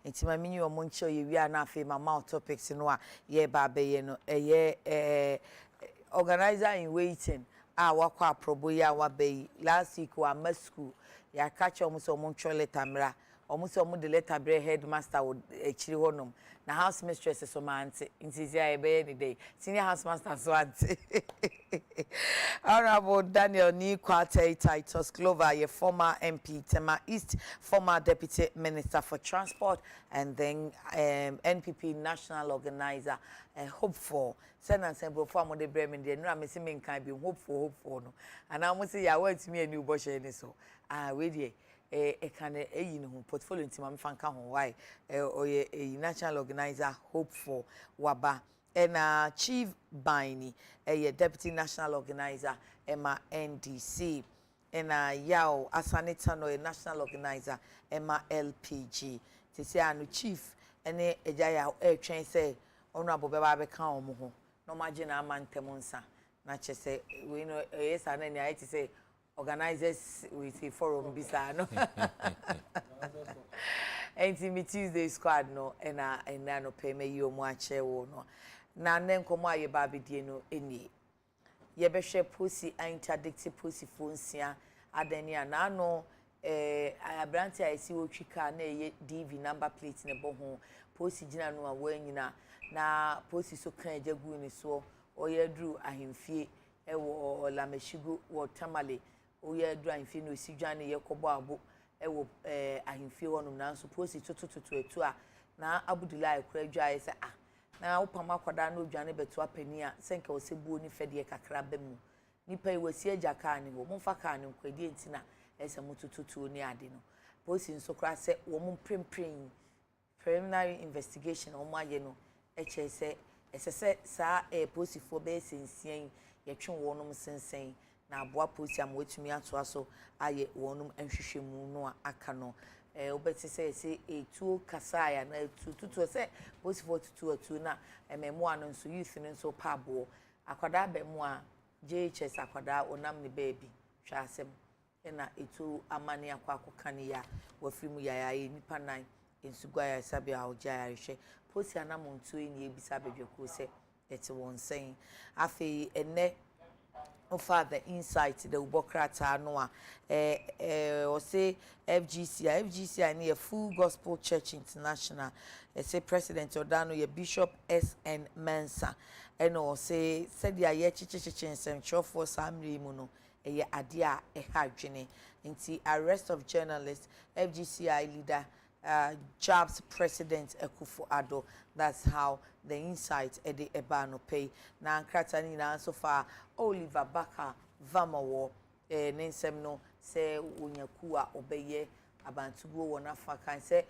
enti ma mini omo nche ye wi ana afi ma mouth topics no a ye ba be ye no organizer in waiting wakwa aprobo ya wa be last week wa ma school ya catch omo so omo ntwe letter mra omo so omo de letter bre headmaster wo ekiri honom na house mistress so ma ante nti ya be any day senior house master so ante Honorable Daniel Ni Kwate Titus Clover, your former MP, Tema East, former Deputy Minister for Transport, and then NPP National Organizer, hope for. Send and send before I'm the Bremen, the no, I'm saying can be hope for no. And I'm say I want me a new bush any so. Really, can you know portfolio into my fan can why or a national organizer hope for Waba. And Chief Baini, a Deputy National Organizer, Emma NDC, and Yao Asanitano, a National Organizer, Emma LPG. To say, I Chief, and a Jaya air train say, Honorable Baba Kaomo, no margin a man temonsa. Not just say, we know, yes, and then I to say, organizers with a forum bisano. And me Tuesday squad no, and I no pay me you much no. Na nen komo aye ba bedie no eni ye behwe posi interdictive posi fonsia adani ana no abranti a esi wotwika na eye DV number plate ne bo ho posi gina no a wanyina na posi so kan ajagu ni so oyedru ahemfie ewo lameshigo wo tamale oyedru ahemfie no osidwane ye kobo abo ewo ahemfie wonum na so posi tutututu etu a na Abdullahi kradwa ye se na upama kwada no dwane beto apani a senke wo se buo ni fede kakra bemu nipa yi wasi agya ka ne wo momfa ka ne nkwadi entina ese mutututu ni ade no police nso kra se wo mum prempren preliminary investigation o maye no eche se esese sa police fo be sensien ye twen wonom sensen na aboa police am wetumi ato aso aye wonom anhwehwemu no aka no obeti say etu kasaya na tutu say post for tutu na ememu anu nso youth ni nso pabo akwada be mu a JHS akwada onam ne baby hwa asem na etu amane akwakokan ya wafirimu ya nipa nan ensugwa ya sabi a oja ya hwe post anam ntu eni ebisa bedweko say eti won sen afi ene offer the insight the ubokrata noa or say FGCI near Full Gospel Church International say President Odano ye Bishop SN Mensa and or say said ya ye chichichi nsem for samri mu no eye ade a ehadwene nti arrest of journalists FGCI leader Jobs President Ekufu Ado. That's how the insight edi ebano pay na nkratani na so far Oliver Baka Vamawo nensem no se wonyakuwa obeye abantugo wona fa kan se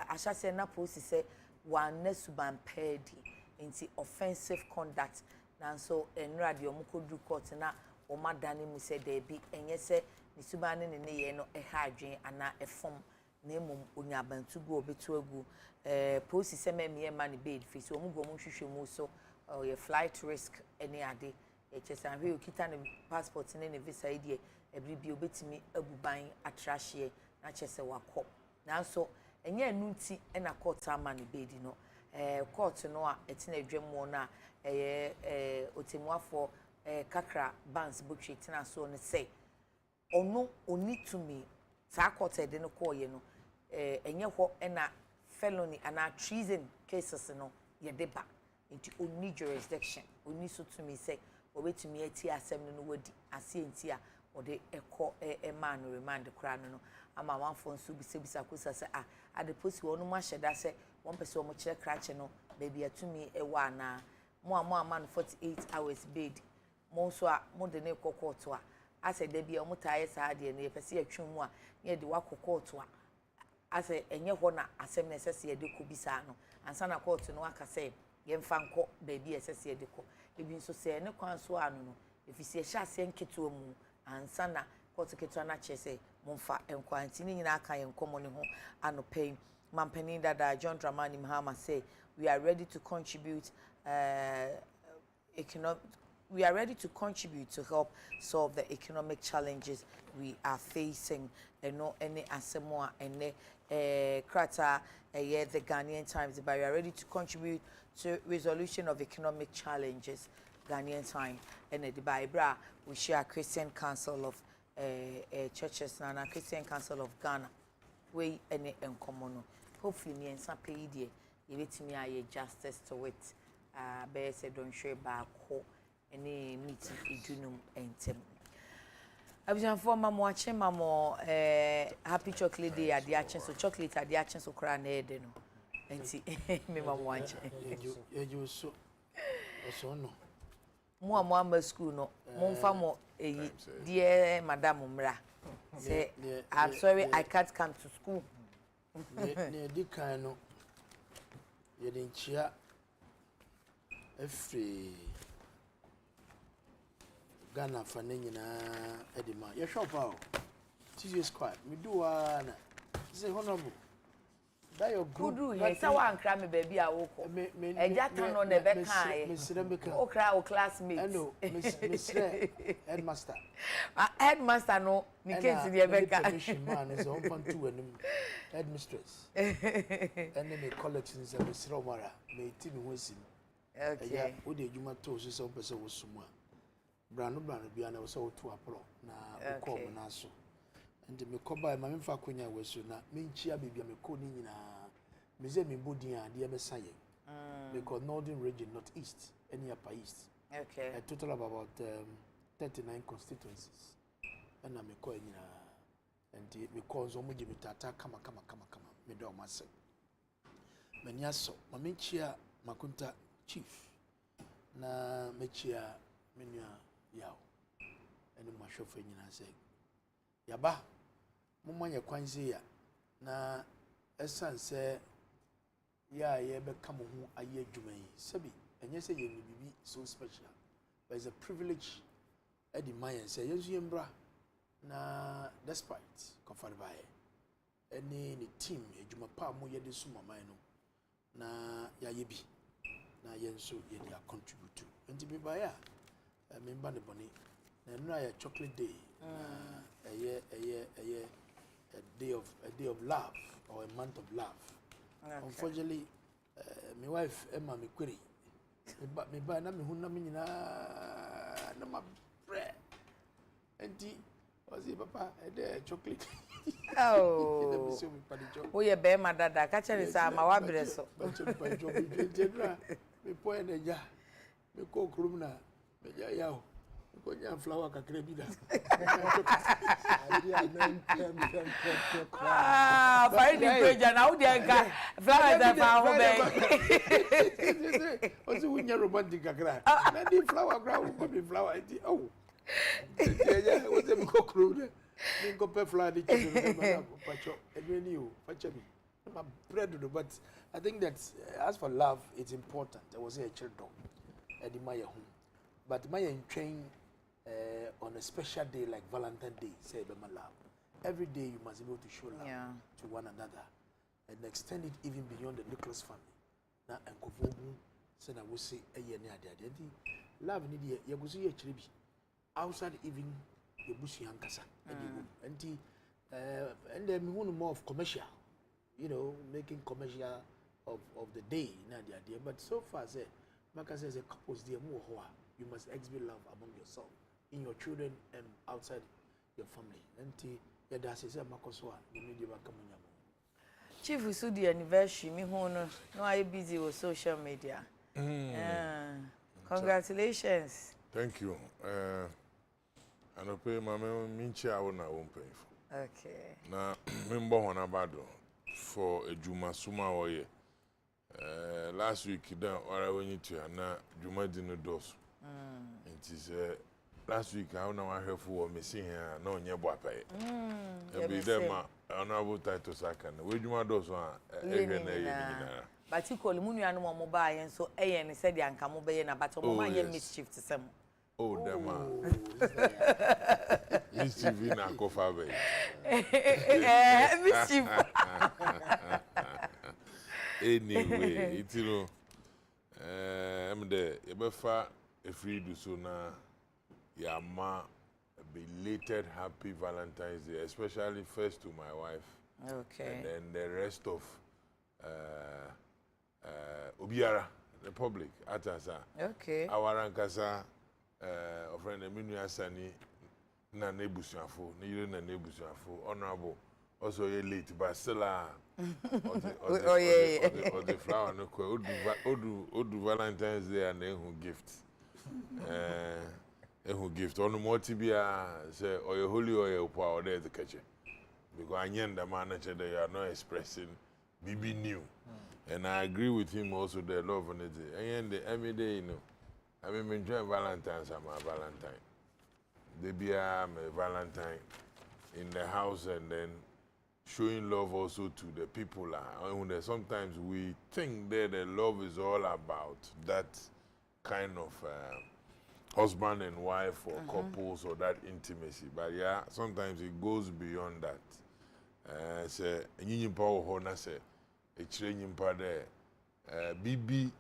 ahyase na post se wan nasuban pedi nti offensive conduct na so enrade omukodu court na o madane mu se de bi enye se nisubane ne ye no ehadwen ana efom na emom onyabantugo obetu agu posi sememe ma ne bed fi so omugo mu hwehwemu so ye flight risk any ade echesan hwe okita ne passport ne visa ide ebribi obetimi abuban atrahye na chese wakọ na so enye anu nti na court ama ne bed no court no a etina adwam na otemuafo kakra bans botwe tina so ne say ono onitumi sa court de no call ye no enye ho na felony and treason cases no ye deba into only jurisdiction oni so to me say obetumi ati asem no wadi ase enti a ode ekọ man remand kra no ama manfo nso bisebisa kosa say ade posi wonu ma hyeda say one person mo kire krache no baby atumi ewa na mo ama 48 hours bed mo so a mo de ne kokoto a ase da bia mo taye sa de no ye pese atwum mu a ye de wakokoto a ase enye ho na asem na esese ye de ko bisa no ansa na court no aka say ye mfa nko baby esese ye de ko ebi nso say ne kwan so anu no efisi ye hya ase nketo mu ansa na court keto na chese mo mfa enkwanti ni nyina aka ye nkomo ne ho anopai Mampeni Dada John Dramani Mahama say we are ready to contribute we are ready to contribute to help solve the economic challenges we are facing. eno any asemo a ene krata the Ghanaian Times, but we are ready to contribute to resolution of economic challenges. Ghanaian Time and the Bible we share Christian Council of churches and Christian Council of Ghana. We any common. Hopefully, me and some pay you let me aye justice to it. Bear said don't share back ho any meeting idunum entem. I was informed mama watching mama happy chocolate day at the action so chocolate at the action so cry na no. Enti me mama watching. You so no. Mo school no. Mo fa mo dear Madam Umra. Say I'm sorry I can't come to school. Ne di kan no. Ye den chia every Ghana for nyina edima ye shop out TJ squad me do na say honorable that your group kudu he say wan kra me baby a woko eja tan no ne be kan ye o kra o classmate no Mr. headmaster headmaster no ni case ni be kan man is on fan two and headmistress and me collections and Nsroma me ti me hosim okay o de adwuma to so se o pese wo sumu brano bia na wo se wo to apro na ko mo na so and me ko ba ma me fa konya wesu na me nchia bibia me ko ni nyina me ze me bodin a de be saye because northern region northeast any upper east okay a total of about 39 constituencies and na me ko nyina and me ko zo mo me tata kama me do ma se me nya so ma me nchia makunta chief na me chia menua yaw ene mo hwefo nyina se yaba mo manye kwanse ya na esanse ya ye be kamo ho aye adwuma yi sebi enye se ye ni bibi so special but it's a privilege at the mayen say yesu yembra na despite comfort by any ni team adwuma pa mo ye de so mama no na ya ye bi na yenso ye dia contribute to enti me ba ya me mba ne boni na no ya chocolate day a day of love or a month of love. Okay. Unfortunately my wife Emma me query me ba na me hu na me nyina na ma bread enti ozi papa e chocolate oh we ye be ma dada ka chere sa ma wa bre so me point na ja me ko krum na me ja yawo ko nya flower kakra bi da fine page na wo de nka flower da fa ho be o si wunya romantic kakra na di flower gra wo be flower di oh ja wo se me ko krum na me ko pe flower di chido na pacho edweni o pacha bi my bread but I think that as for love it's important. There was a children at the Maya home but Maya train on a special day like Valentine's Day say my love every day you must be able to show love to one another and extend it even beyond the nucleus family na enkofobu say na we say eye ne ade love ni de ye gusu ye chire bi outside even the bush yankasa and then we want more of commercial you know making commercial of the day na the idea but so far say maka says a couples there more you must exhibit love among yourself in your children and outside your family enti ya da say makoso a the media ba kamunya chief so the anniversary me hu no I busy with social media congratulations thank you and I pay my minchi awona won okay na membo hona bado for a juma suma oye last week then ora when you to na juma di no dos it is last week I know I have for me see here no nye bo apai be there ma honorable title saka na we juma dos ehwe na ye but equally munu anu mo ba yen so eye ne said anka mo be ye na but mo ma ye mischief to sem oh dema mischief na kofa be mischief anyway it's you know am there e be fa e free do so na ya ma belated happy Valentine's Day, especially first to my wife. Okay. And then the rest of Obiara, the public, Atasa. Okay. Our Ankasa, friend Eminu Asani, na nebusuafo, ni na nebusuafo, honorable. Also, you're late, but still, Oh, yeah. or the flower, no, Odu Valentine's Day and then who gift. Who gift. On the Motibia, say, or your holy oil power there, the catcher. Because I know the manager, they are not expressing BB new. And I agree with him also, the love on it. And every day, you know, I mean, enjoy Valentine's, I'm a Valentine. They be a Valentine in the house and then showing love also to the people. Sometimes we think that the love is all about that kind of husband and wife or couples or that intimacy. But yeah, sometimes it goes beyond that. Say, nyimpa ho say, e chire nyimpa there. Bibi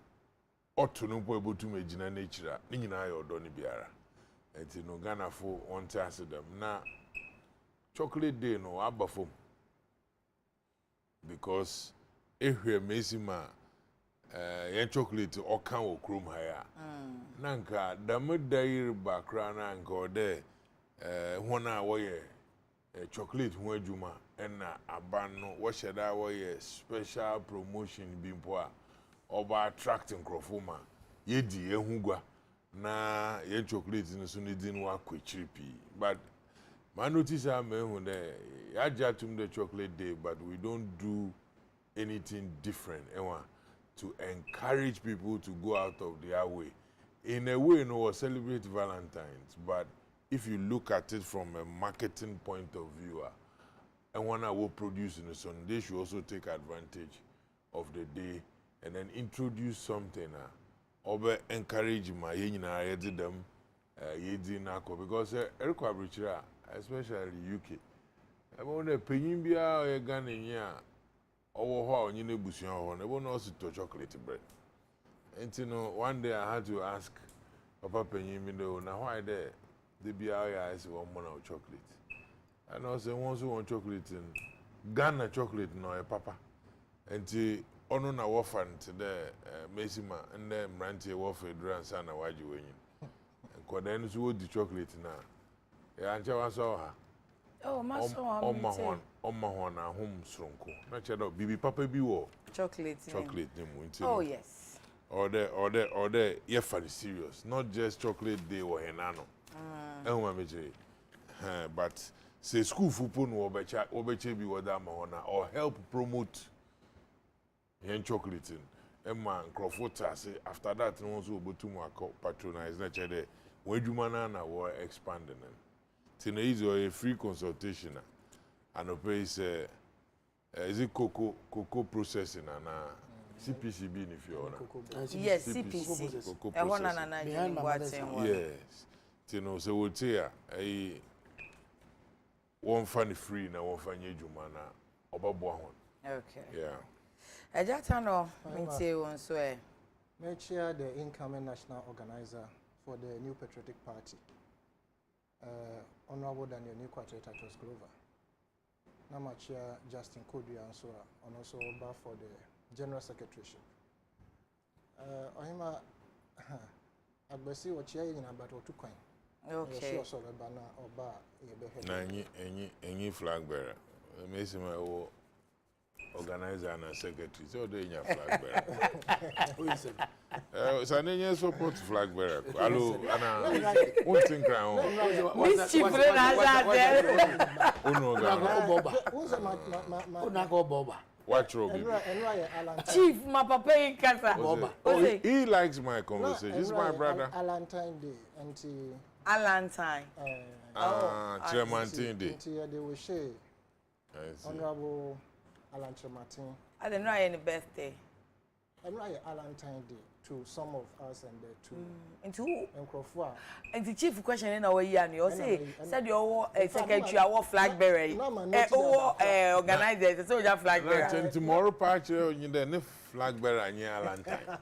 oto no po ebotu magina na chira. Ni nyina ya odo ni biara. Enti no Ghana fo want to ask them na chocolate day no abafom. Because if we mesima yen chocolate o kan o krom haya nanka damedai bakra na nka ode hona wo ye chocolate ho adwuma na aban no wo sheda wo ye special promotion bi mpo a oba attract nkrofoma yedi ehugwa na yen chocolate no so ne din wa kwechiripi. But my notice I mean I just the chocolate day, but we don't do anything different to encourage people to go out of their way. In a way, no, we celebrate Valentine's, but if you look at it from a marketing point of view, and one I will produce in the sun, they should also take advantage of the day and then introduce something or encourage my them because especially UK. I want a penyimbia or a Ghanaian or how you know bushing on. I want also to chocolate bread. And you know, one day I had to ask Papa Penyimbindo, now why there? The BIA is 1 month of chocolate. And I said, once you want chocolate in Ghana chocolate, no, a papa. And she on a waffle to the Mesima and then Ranty waffle, grandson, and why you win. And then you the chocolate now. Yeah, and I saw her. Oh, my son, on my one, home Nsroma. Not your dog, baby papa be war. Chocolate. Oh, yes. Or there, yeah, for the serious. Not just chocolate day or henano. But say school football or beche be what or help promote yen chocolating. Emma Crawford say after that, no one's able to patronize nature. When you manana were expanding them. Tinaise or a free consultation and a place is it cocoa processing and CPCB if you want. Yes, CPC. Yes. Tino so we'll say a one funny free na one funny jumana oba. Okay. Yeah. I just know say one swear. Chair the incoming national organizer for the New Patriotic Party. Honorable Daniel Nikwatre Tatos Glover. Nama Chair Justin Kodri Ansora, and also Oba for the General Secretaryship. Ohima Agbesi wa chair in about 2 coin. Okay. Also Bana Oba Yebe. Any flag bearer. Mesima organizer and secretary. So they have flag bearer. Who is it? Sanenya support flag bearer. Hello, Anna. One thing crown. This chief there. Watch Robbie. Chief, my papa in casa. He likes my conversation. He's my brother. Valentine Day and Valentine. Chairman Day. They will share. Honorable Alan Martin. I don't know any birthday. I'm like Valentine Day to some of us and the two. Into who? And Crawford. And the chief question in our year, you say, said your secretary, our flag bearer. Organizers, so your flag bearer. And tomorrow, Pacho, you the flag bearer and Valentine.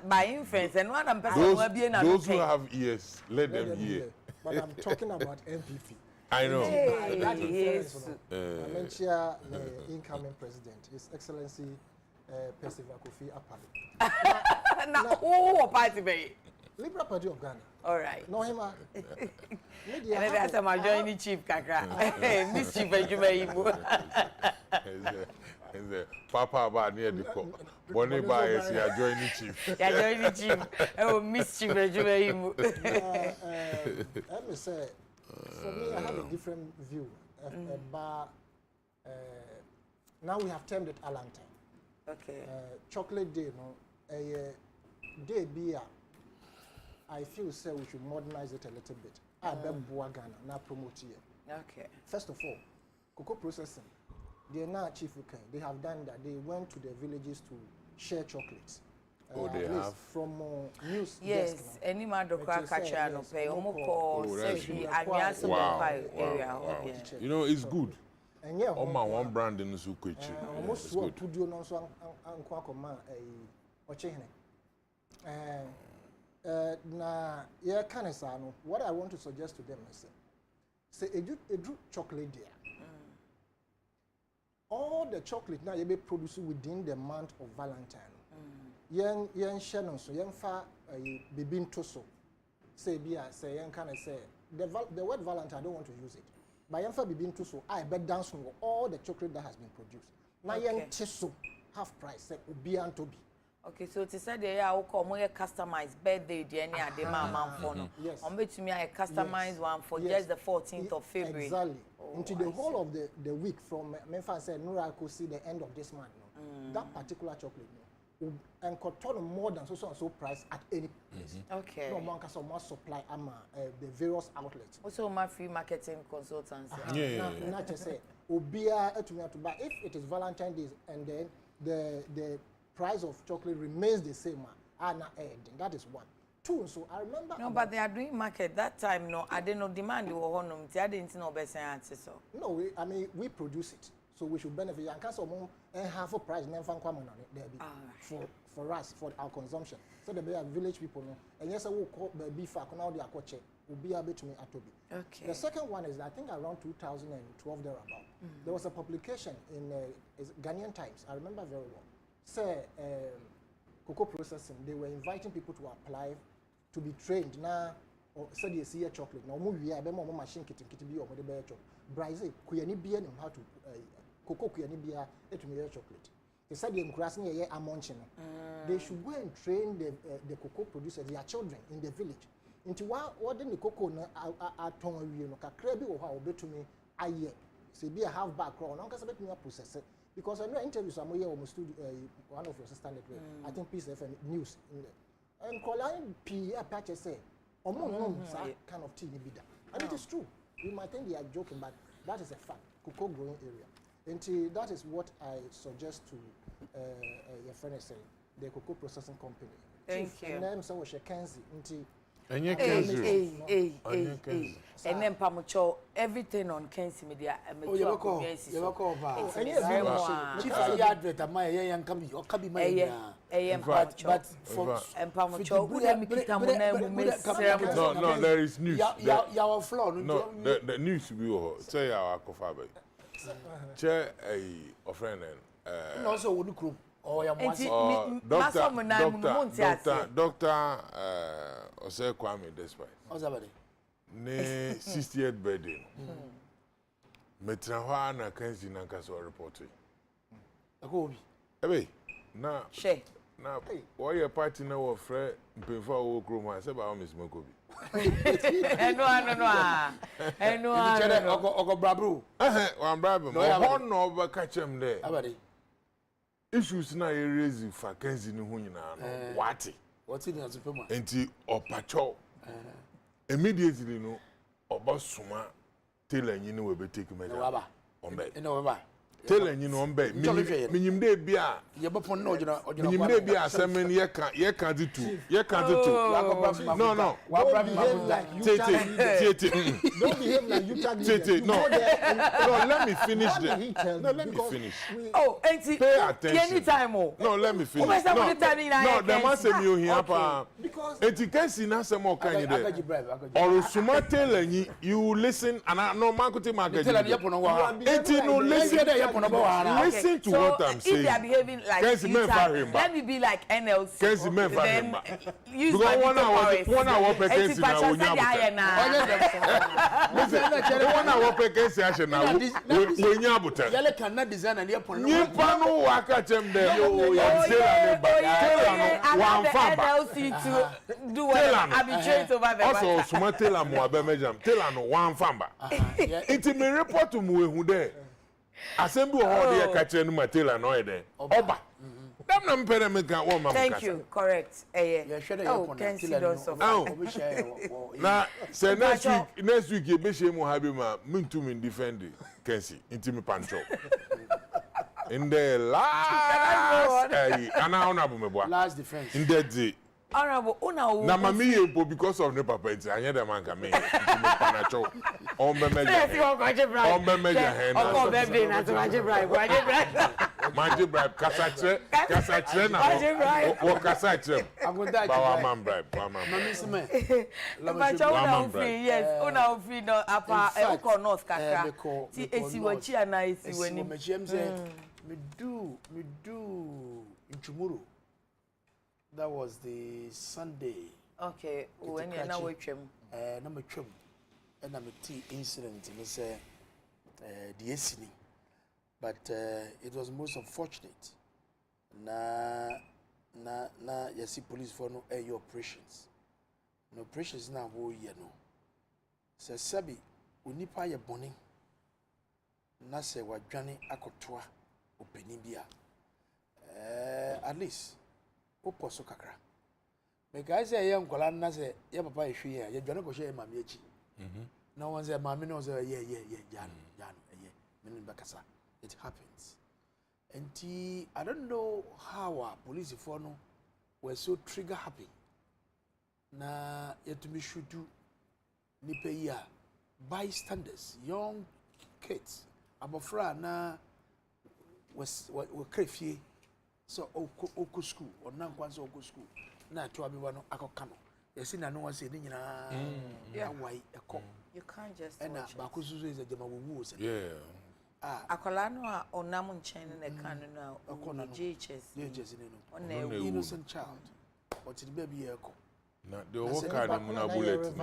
By inference, and one person will be another. Those who have ears, let them hear. but I'm talking about MPP. I know. That Yes. I mentioned the incoming president, His Excellency Percival Kofi Apale. Now, who party be? Liberal Party of Ghana. All right. No him. And then after my joining chief kakra. Miss Chief Ejumayimu. Papa about near the court. Bonnie bias, you are joining chief. You are joining chief. Oh, Miss Chief Ejumayimu. Let me say, for me, I have a different view about. Now we have termed it Alantine. Okay. Chocolate Day, no, a day beer. I feel say we should modernize it a little bit. I bet Ghana now promote here. Okay. First of all, cocoa processing. They are now chief. They have done that. They went to the villages to share chocolates. Oh, they have from news. Yes, any man do crack catcher no pay. Omoko say Amiaso area. You know, it's good. And yeah, one brand in the Sukwechi. Almost what to do no so Ankwakoma Ochehene. Na yeah, Kanesano, what I want to suggest to them is say a drew chocolate there. All the chocolate now you be produced within the month of Valentine. Yen Shannon so yen fa bibin toso. Say bia say yen kind of say the word Valentine I don't want to use it. But yen fa bibin toso I bet dance on all the chocolate that has been produced. Now yen tiso half price say obi and tobi. Okay, so to say they are more customized birthday any a day man for no. Yes. On bet to me a customized one for just the 14th of February. Exactly. Oh, into the whole of the week from Memphis said no I could see the end of this month. No. That particular chocolate no. And could turn more than so and so price at any place. Okay. No one can so much supply the various outlets. Also my free marketing consultants. Not just say obia to buy if it is Valentine Day and then the price of chocolate remains the same. That is one. Two, so I remember. No, but they are doing market that time. No, I didn't know demand the honum. I didn't know best answer. So no, we produce it, so we should benefit. And case and half a price never come on it there for us for our consumption. So the village people know. And yes, I will call the beef. Now they are coaching. Will be able to me at Toby. Okay. The second one is I think around 2012 thereabout. There was a publication in Ghanaian Times. I remember very well. Say cocoa processing. They were inviting people to apply to be trained now. Or said you see a chocolate. Now we are more machine kitty be or the chocolate. Brazil kuyani beer and how to cocoa kuyani beer to me chocolate. They said they're crossing a year amonchino. They should go and train the cocoa producers, their children in the village. Into what then the cocoa are tongue you know, crabby or how bet to me a year. Say be a half background, no can me process it. Because I know interviews I'm here almost one of your sister network. I think Peace FM News in there. And calling P patch say, kind of tea be that. And it is true. You might think they are joking, but that is a fact. Cocoa growing area. And that is what I suggest to your friend saying, the cocoa processing company. Thank you. And then so was Kenzie. And you and then Pamucho, everything on Kenzie Media. Oh, you're welcome. Chief, I advert at my young coming or coming my but for Pamucho, no, there is news. Your floor. No, the news will say our cofabe. Chair a friend and also would crew. Doctor Ose Kwame Despite. Ne 60th birthday. Metrawa na kanzi na kaso report. Akobi. Ebe na she na why your party na wo frɛ mpemfa wo kroma se ba Miss Makobi. No. Ogo brabro. Wan brabo. No no ba kachem there. Abade. Issues na you raise for kanzi ni ho nyina no. What in as pema? Enti opacho. Immediately no oba suma tailor nyine we be take me. Waba. Ombe. No waba. tell you no mbe minyim de bia ye bepon no ogina minyim de bia asemen ye kan di tu no don't behave like you tag no let me finish oh enti pay attention anytime no let me finish no the man say me here pa enti Kensi na say mo kan yi de or suma tell you listen and no man kote market enti no listen to what I'm saying. If they are behaving like let me be like NLC. Kensi men for him. Because one hour per Kensi na one hour per Kensi ashe na wonya buta. Yale can not design and yapon. Nipa no waka chem de one NLC to do what arbitrate over the also suma tell mo abemejam tell no one famba. It me report to mu ehu there. Assembly hall there catch no material no there. Oba. Dem na mpere me kan wo ma. Thank you. Correct. Oh, Kensi don suffer. Na say next week you be shame mo habi ma muntu me defend Kensi intimi pancho. In the last last defense. In that day. Honorable, na mami yempo because of ne papa enti anya dem anka me panacho on be measure hand on be measure na to magic bribe kasachre na o kasachre ba man bribe mami sime macho una free yes una free no apa e ko north kakra ti esi wachi ana esi wani me do inchumuru. That was the Sunday. Okay. When you now watch him. Na me twem. Na me tea incident me say the esini. But it was most unfortunate. Na you see police for no air operations. No operations na wo ye no. Se sabi onipa ye boni. Na se wadwane akotoa opani bia. At least opo so kakra me guys say ye nkola na say ye papa ehwe ye dwane ko hwe mama echi na won say mama no say ye jano me bakasa it happens and I don't know how our police for no were so trigger happy na yetumi shudu nipa yi a bystanders young kids abofra na was krefie so oku school or nan kwanso oku school na to abiwa no akoka no yesi na no wan say ni nyina awai eko you can't just and ba ko suzu is jama wuwu se akola no a onam nchen na kan no na JHS ni no on a innocent child but the baby eko na the work card na bullet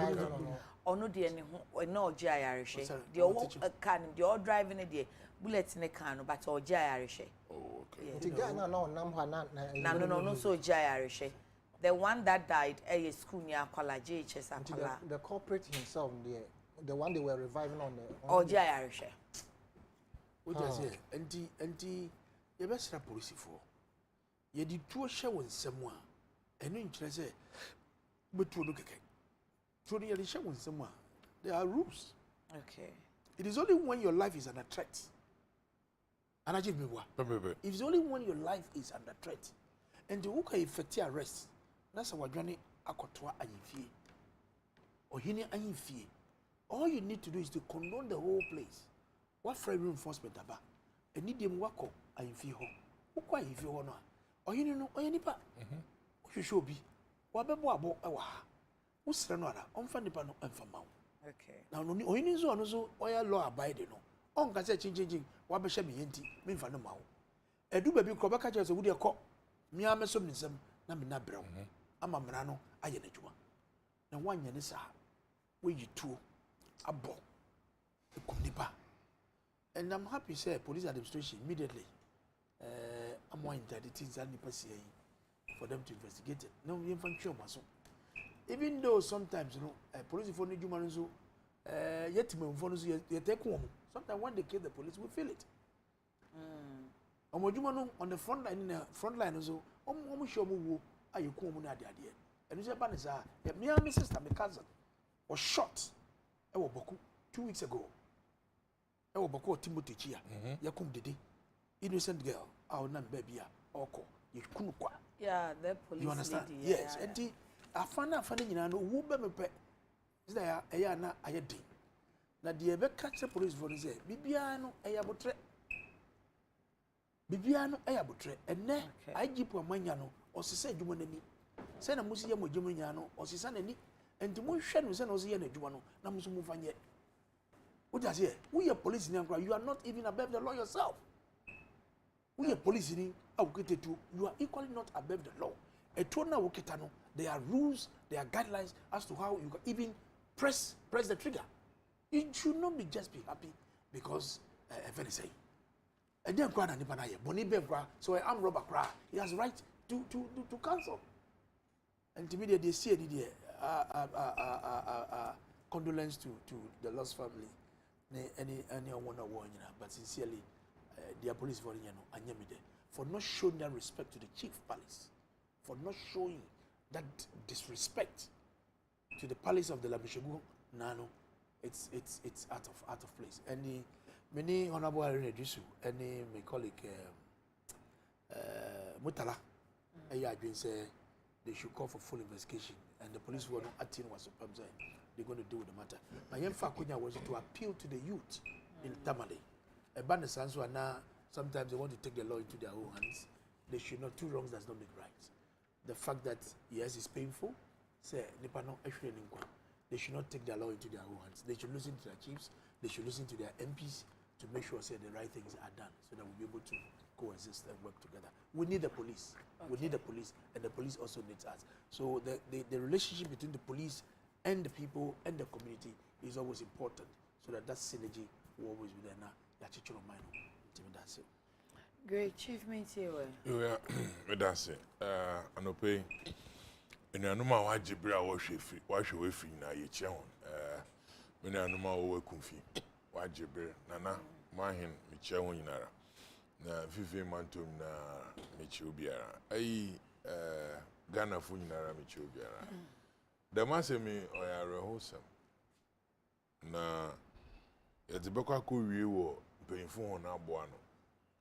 ono de ne ho na oje ayareshe the work card the all driving the bullet ne kan no but oje ayareshe. Oh, okay. The guy No, so Jayarishe. The one that died at a school near Kola JHS and the corporate himself, the one they were reviving on the. Oh, Jayarishe. What I say, anti, you best have police for. You did 2 show in someone, and in Chelsea, but to look again. So the show in someone. There are rules. Okay. It is only when your life is under threat. And I give me what? If it's only when your life is under threat, and the worker effect arrest, that's our journey. Akotwa ayifie, or hini ayifie. All you need to do is to condone the whole place. What free reinforcement aba? And need them wako ayifie ho. Ukwa ayifie ho no. Or hini no, or nipa. You should be. Wabebo abo ewa. Usra no ara. Onfa nipa no enfa mawo. Okay. Now no hini zo no so oya law abide no. On ka say ching wabehye me yenti me mfa no mawo edu ba bi ko baka che so wo de ko mi ameso mi nsem na me na brew ama mra no aye na djuma na wanya ne sa we yituo abo ekunipa and I'm happy say police administration immediately am one interdicting and nipa for them to investigate it no we mfa ntwe maso even though sometimes you know police for no djuma no so yetima mfo no so yeteko mo. Sometimes when they kill the police, we feel it. On the front line, also, show me are you come on the idea. And you say, Banisa, me and my sister, my cousin, was shot. I was Boku 2 weeks ago. I was Boku Timothy Chia. Yakum Didi. innocent girl our nan baby oko you kunu kwa Yeah, the police. you understand lady, yes yeah. enti afana nyina no wo be mepe is that eya na ayedi na de be catch police for say bibia no eya botre enne IGP amanya no osise adwuma nani se na musi ye modwuma nya no osisa nani enti mo hwe no se na osise ye na adwuma no na muso mu fanye what does here we are police in Angola you are not even above the law yourself we are police in awuketetu you are equally not above the law etona wuketa no there are rules there are guidelines as to how you can even press the trigger you should not be just be happy because very say and then kwa na nipa na ye boni be kwa so I'm robber kwa he has right to cancel and to me they see the condolence to the lost family any one but sincerely their police for for not showing that respect to the chief palace, for not showing that disrespect to the palace of the Labishagu Nano, it's out of place. Any many honorable any my colleague Mutala, say they should call for full investigation, and the police were not acting was they're going to deal with the matter. My young was to appeal to the youth in Tamale. A band of sons who are now sometimes they want to take the law into their own hands. They should not, two wrongs does not make right. The fact that yes, it's painful, say they should not take their law into their own hands. They should listen to their chiefs, they should listen to their MPs to make sure say the right things are done so that we'll be able to coexist and work together. We need the police. Okay. We need the police, and the police also needs us. So the relationship between the police and the people and the community is always important so that synergy will always be there now. That's it. Great Chief Mintiwe. Yeah, that's it. Anope. In a number of Jibra wash away free na ye chon. When a number of Kunfi, Wajibra, Nana, Mahin, Michel Nara, na Fifi Mantum na Michubiara. Ghana Funara Michubiara. The Massimi or a wholesome. Na yɛde bɛkɔ akɔ wie wɔ mpanyinfo hɔ na aboa no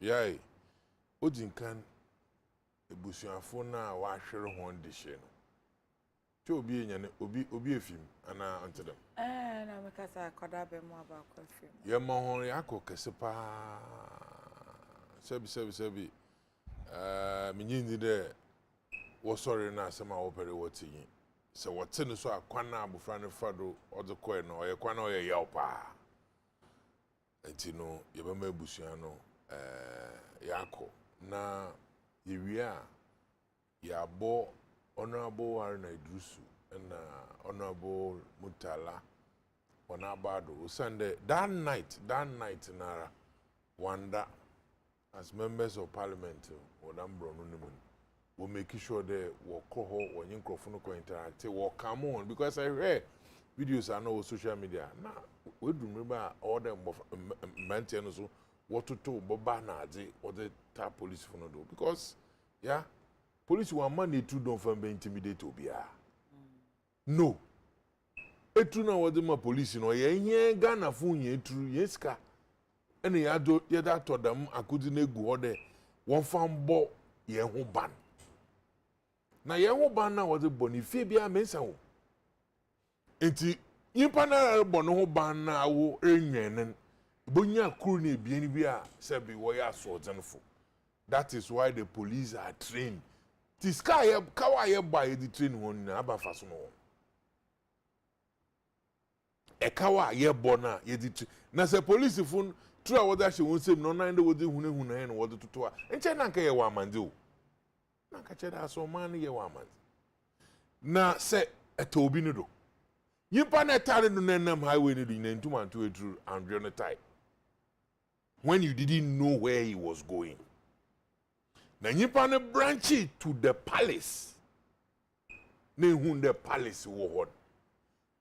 yai odinkan ebusuafo na wahwere hɔn de hyɛ no tɛ obi enyane obi efim ana ntedam na me kasa akoda be mu aba akɔ efim yɛ ma hɔn yakɔ kɛse paa sɛbi menyindi dɛ wɔsɔre na asɛm a wɔpɛre wɔte yi sɛ wɔte no so akwan na abofra no fa do ɔde kɔɛ no ɔyɛ kwan na ɔyɛ yaw paa enti no yɛbɛma abusua no yɛakɔ na yɛwie a yɛabɔ honorable Warren Idrusu and honorable Mutala Onabado Sunday that night nara wanda as members of parliament Odambro will make sure that we call when you interact will come on because I read videos I know on social media now we do remember all them maintenance what to do Boba Nazi or the tap police for no do because yeah police want money to don't find be intimidate Obia no etu na what the police no ye Ghana phone ye true yeska and ya do ye that to them akudi gu ode one fan bo ye ho ban na ye ho ban na what the bonife bia mensa ho enti yimpa na bono ho ban na wo enwenen bonya kuru na ebien bi a sebi wo ya asọdzenfo that is why the police are trained the sky kawa by the train won na abafa so no e kawa ye bona ye di na se police fun true a woda hye won sem no nan de wodi hunahuna no wodi toto a enche na nka ye wa amande o na nka che da so man ye wa amande na se eto obi no do yimpa na tare no nanam highway no do na ntumanto etru andre no type when you didn't know where he was going na yimpa no branch to the palace na ehun the palace wo hod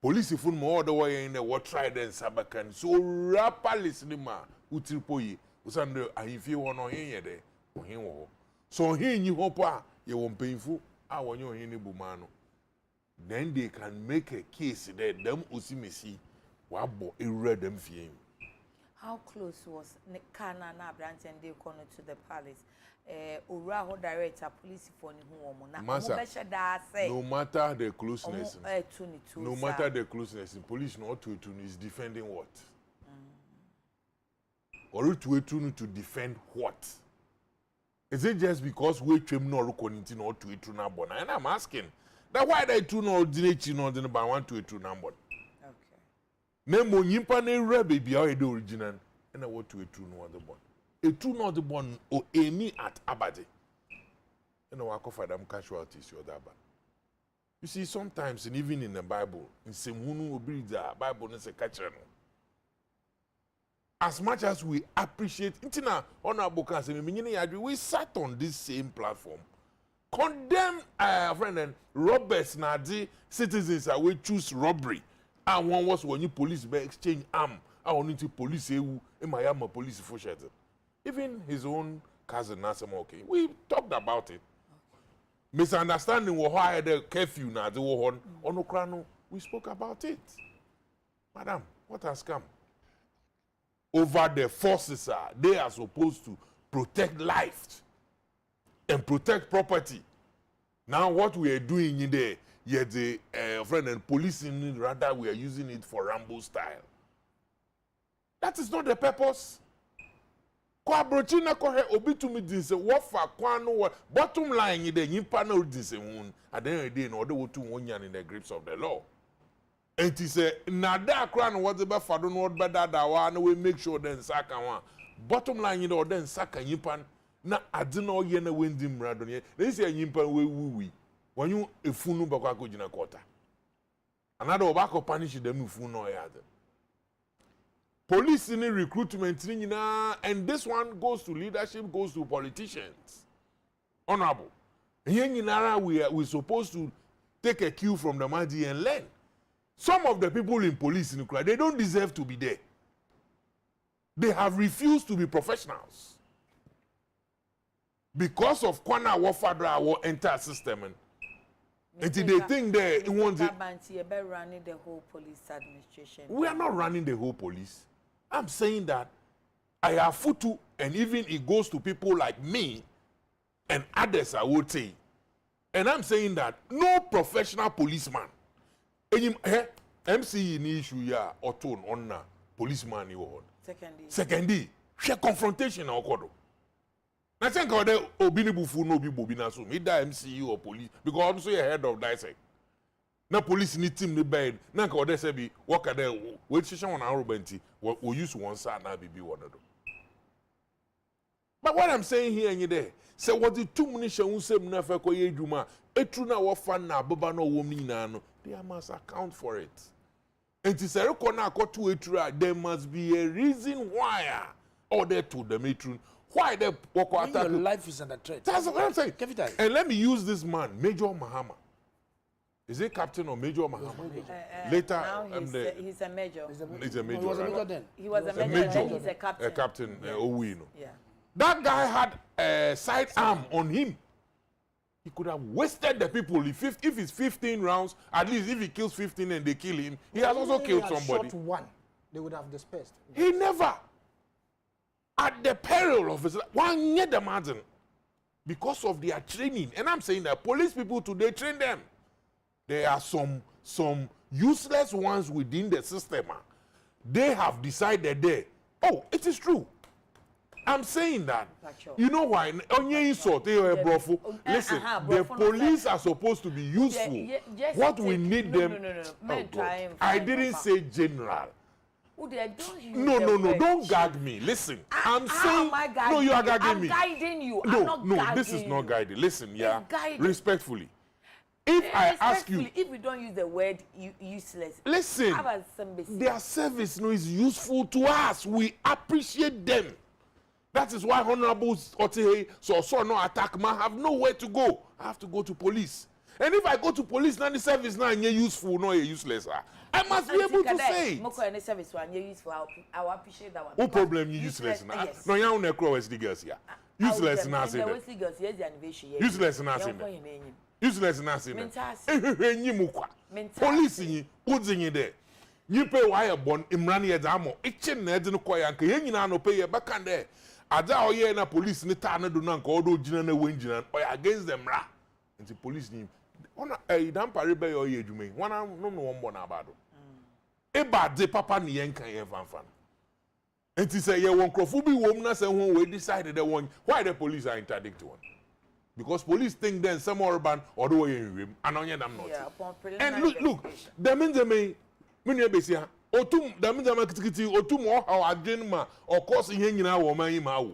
police fun mo order way in the what tried and sabakan so ra palace ni ma utripoyi usande ahimfie wo no hen de ohen wo so hen nyi ho pa ye wo mpeinfu a wonye ohen ni buma no then they can make a case that them usimisi wabo ewura them fie. How close was Kana na branch and they come to the palace? Ura ho director police for ni hu omo na omo be sheda say no matter the closeness, no sir. matter the closeness, police not to is defending what? Or to defend what? Is it just because we trim no look not to na bona? And I'm asking that why they two no ordinate no then by 1 to 2 number. Okay. Nemo nyimpa ne re baby how the original and I want to 2 no the bon. A 2 not the bon or Amy at Abade. And I walk for them casualties or that. You see, sometimes, and even in the Bible, in Semunu Obrida, Bible is a catcher. As much as we appreciate, Intina, Honorable Council, we sat on this same platform, condemn friend and robbers, Nadi citizens, we choose robbery. And one was when you police exchange arm, I want to police in Miami police for shelter. Even his own cousin, Nasamoke, we talked about it. Misunderstanding was higher the curfew now, the war on Okrano, we spoke about it. Madam, what has come? Over the forces they are supposed to protect life and protect property. Now what we are doing in there, the friend and policing, rather we are using it for Rambo style. That is not the purpose. Kwabrochina kohe obitumi dinse wofa kwano bottom line in the yimpa na dinse hun at the end of the day no de wotu wonyan in the grips of the law. And he say na da kra no whatever fado no better da wa na we make sure den saka wa bottom line in the den saka yimpa na ade na oye na wendi mrado ne they say yimpa we wuwi when you efunu bakwa ko gina quarter another obako punish them efunu no ya ade. Police in recruitment, and this one goes to leadership, goes to politicians. Honorable. Here in Nara, we're supposed to take a cue from the Mahdi and learn. Some of the people in police in Ukraine, they don't deserve to be there. They have refused to be professionals. Because of Kwana Wafadra or entire system. And they think they want it. Running the whole police administration. We are not running the whole police. I'm saying that I have futu, and even it goes to people like me and others, I would say. And I'm saying that no professional policeman, any MC in issue ya or tone on policeman you hold. Secondly, share confrontation or kodo. I think other obini bufu no be bobina so me da MCU or police because also you're head of dissect. Na police ni team ni bed na ka ode say be work there we session on our benti we use one side na be one do. But what I'm saying here and there say what the two munition who say na fa ko ye dwuma etru na wo fa na baba na wo na no they must account for it. And to say ko na ko to etru there must be a reason why order to the metru why they work out your life is under threat. That's what I'm saying. And let me use this man Major Mahama. Is it Captain or Major Mahama? Later, now he's a major. He's a major. He was a major then. He was a major. Then he's a captain. A captain, Owino. Yeah. That guy had a sidearm on him. He could have wasted the people. If it's 15 rounds, at least if he kills 15 and they kill him, he has also killed somebody. Shot one, they would have dispersed. He never. At the peril of his life, one year the margin, because of their training. And I'm saying that police people today train them. There are some useless ones within the system. They have decided there. Oh, it is true. I'm saying that. You know why? Listen, the police are supposed to be useful. What we need them. No. I didn't say general. No, don't gag me. Listen, I'm saying. No, you are gagging me. I'm guiding you. No, this is not guiding. Listen, yeah, respectfully. If I ask you, if we don't use the word useless, listen, their service is useful to us. We appreciate them. That is why Honorable Otehe so no attack man have nowhere to go. I have to go to police. And if I go to police, now the service now you're useful, no you're useless. I must be able to say. Any service one you're useful. I will appreciate that one. No problem, you useless. Yes. No, you're not West girls here. Useless now say. Useless now say. Useless now say. Police in there. you pay wire bon imran ye damo eche na ede no koya nka ye nyina no pay ye baka de ada oye na police ni ta na do na nka odo gina na wenjina oya against them ra nti police ni ona dan pare be yo ye adwuma wana no no won na abado e ba de papa ni ye nka ye fanfan nti say ye won krofo bi wom na say won we decided that one why the police are interdict one because police think then some urban or the way in and onye them not and look that means me besia otum that means am kitikiti otum o how adwen ma of course ihe nyina wo man yi ma wo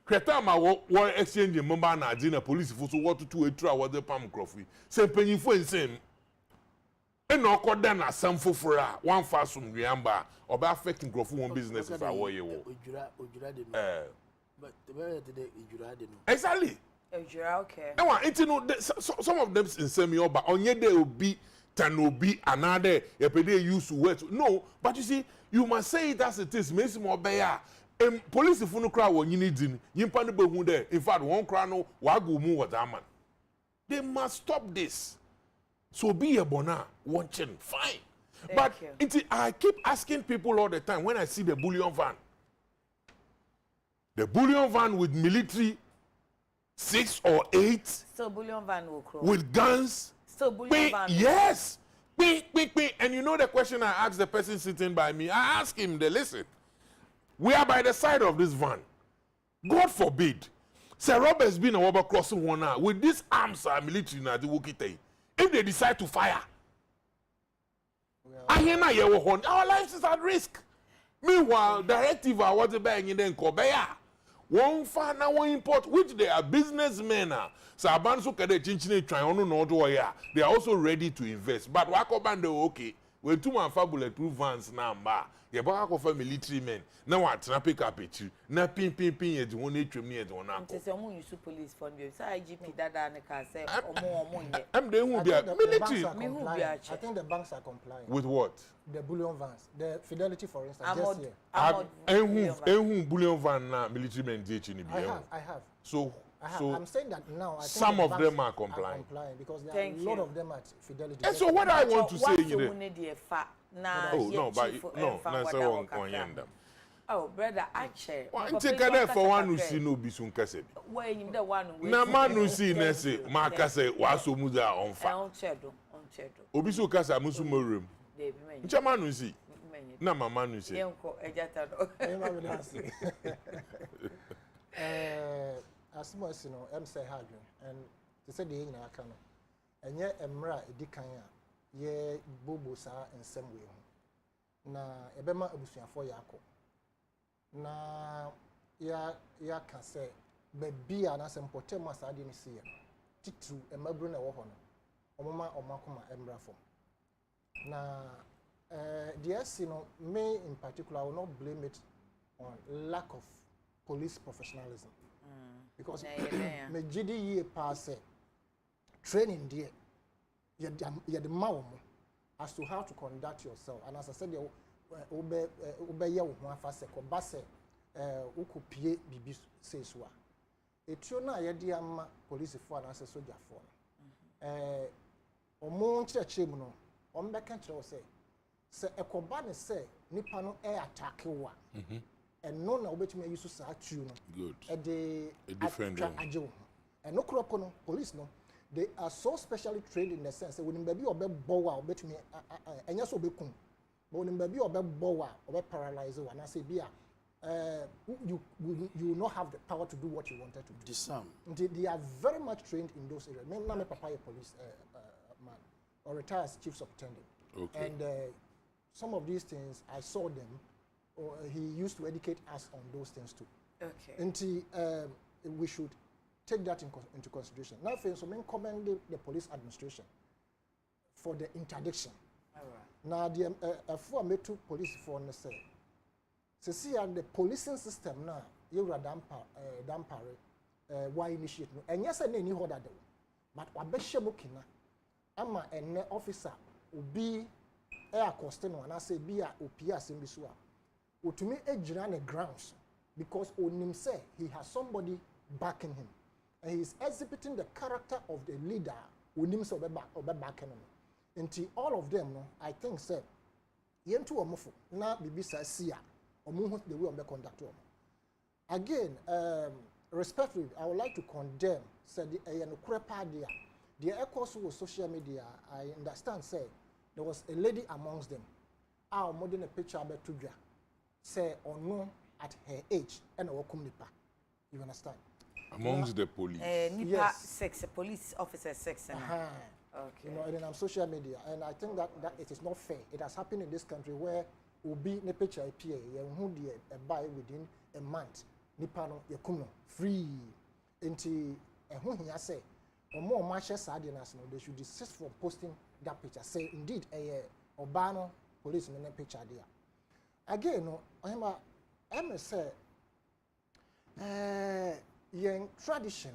kweta ma wo exchange member na adwen na police fo so what to etra what the pam crofui say panyifo ensem e na okoda na sam foforo one fast from Riamba or ba affecting crofui one business if I wo ye wo ojura de no but the very today ojura de no exactly ojura okay now it no some of them ensem yo ba onye de obi tanobi another epede use words no but you see you must say it as it is make more bear police fu no kra wo nyini din yimpa no behu there in fact one kra no wa go mu what that man they must stop this so be a bona watching fine but I keep asking people all the time when I see the bullion van with military 6 or 8 so bullion van will crow with guns. So bullion van. Yes. And you know the question I asked the person sitting by me? I asked him, listen, we are by the side of this van. God forbid. Sir Robert's been a rubber crossing one now. With these arms are military now, the Wukite. If they decide to fire, our lives is at risk. Meanwhile, directive are what the bang in Kobeya. One fan now import, which they are businessmen. Sabanso kade chinchine try ono no do ya. They are also ready to invest. But wako bande okay. When two man bulletproof vans na mba. Ye ba ko fa military men. Na wa tena pick up it. Na pin ye di won etwem ne ye di won akọ. Say omo use police fund you. Say IGP dada ne ka say omo ye. Am they who be military? I think the banks are complying. With what? The bullion vans. The Fidelity, for instance, just here. Ehun bullion van na military men dey chini bi. I have. So I'm saying that now. I think some of them are complying. Because there are a lot of them at Fidelity. And so what I want to say you no, oh, brother, actually. One take that for one who see no bisun kase. Where you the one who na man who see na say ma kase wa so mu da on fa. On chedo. Obi so kase musu morum. Ncha man who see. Na mama who see. Yenko ejata do. As much as you know, say hardware, and they said the in our canon. And yet, Emra, Edikanya, ye Bobosa, and some way. Na Ebema Abusia for Yako. Na ya can say, Baby, and as a potemas I didn't see it. Titu, a Mabruna Wahona, Omama or Makuma Emra form. Na yes, you know, me in particular, I will not blame it on lack of police professionalism. Because me GDE pass training there, you the mouth as to how to conduct yourself. And as I said, obey your one fast basse, ukupie bibi seswa. Etiona yediama police for and as a soldier for. Omo church no, ombeka church say ekobane say nipa no air attack wa. And no na obetumi use sa atu no good a different ajo and no crop no police no they are so specially trained in the sense that when baby obe bowa obetumi enya so obekum but when baby obe bowa obe paralyze one say bia you will not have the power to do what you wanted to do. Disarm. They are very much trained in those areas. Me na papa a police man or retired as chief superintendent. Okay. And some of these things I saw them. Or he used to educate us on those things too. Okay. And we should take that into consideration. Now, for instance, I commend the police administration for the interdiction. All right. Now, the for me to police for the say, see the policing system now, you are dampare, why initiate no? And yes, I need to that but wabeshe mukina, ama ene officer ubi air costino and I say be a upia simbisua. To me, a grounds because Onim say he has somebody backing him, and he is exhibiting the character of the leader. Onim say back him. Until all of them, I think, say yentu omofo na bibisa sia omo the way on the conduct omo again respectfully I would like to condemn said the no dia the echoes was social media. I understand say there was a lady amongst them our modern a picture about to say or no at her age and welcome nipa. You understand? Amongst the police. Nipa yes. sex, police officer sex. Okay. You know, and on social media, and I think that it is not fair. It has happened in this country where will be ne picture appear, who a buy within a month, nipa no yakuno free. Into who he say, or more matches audience, they should desist from posting that picture. Say indeed a Obano police in a picture there. Again, no, I'm say, young tradition.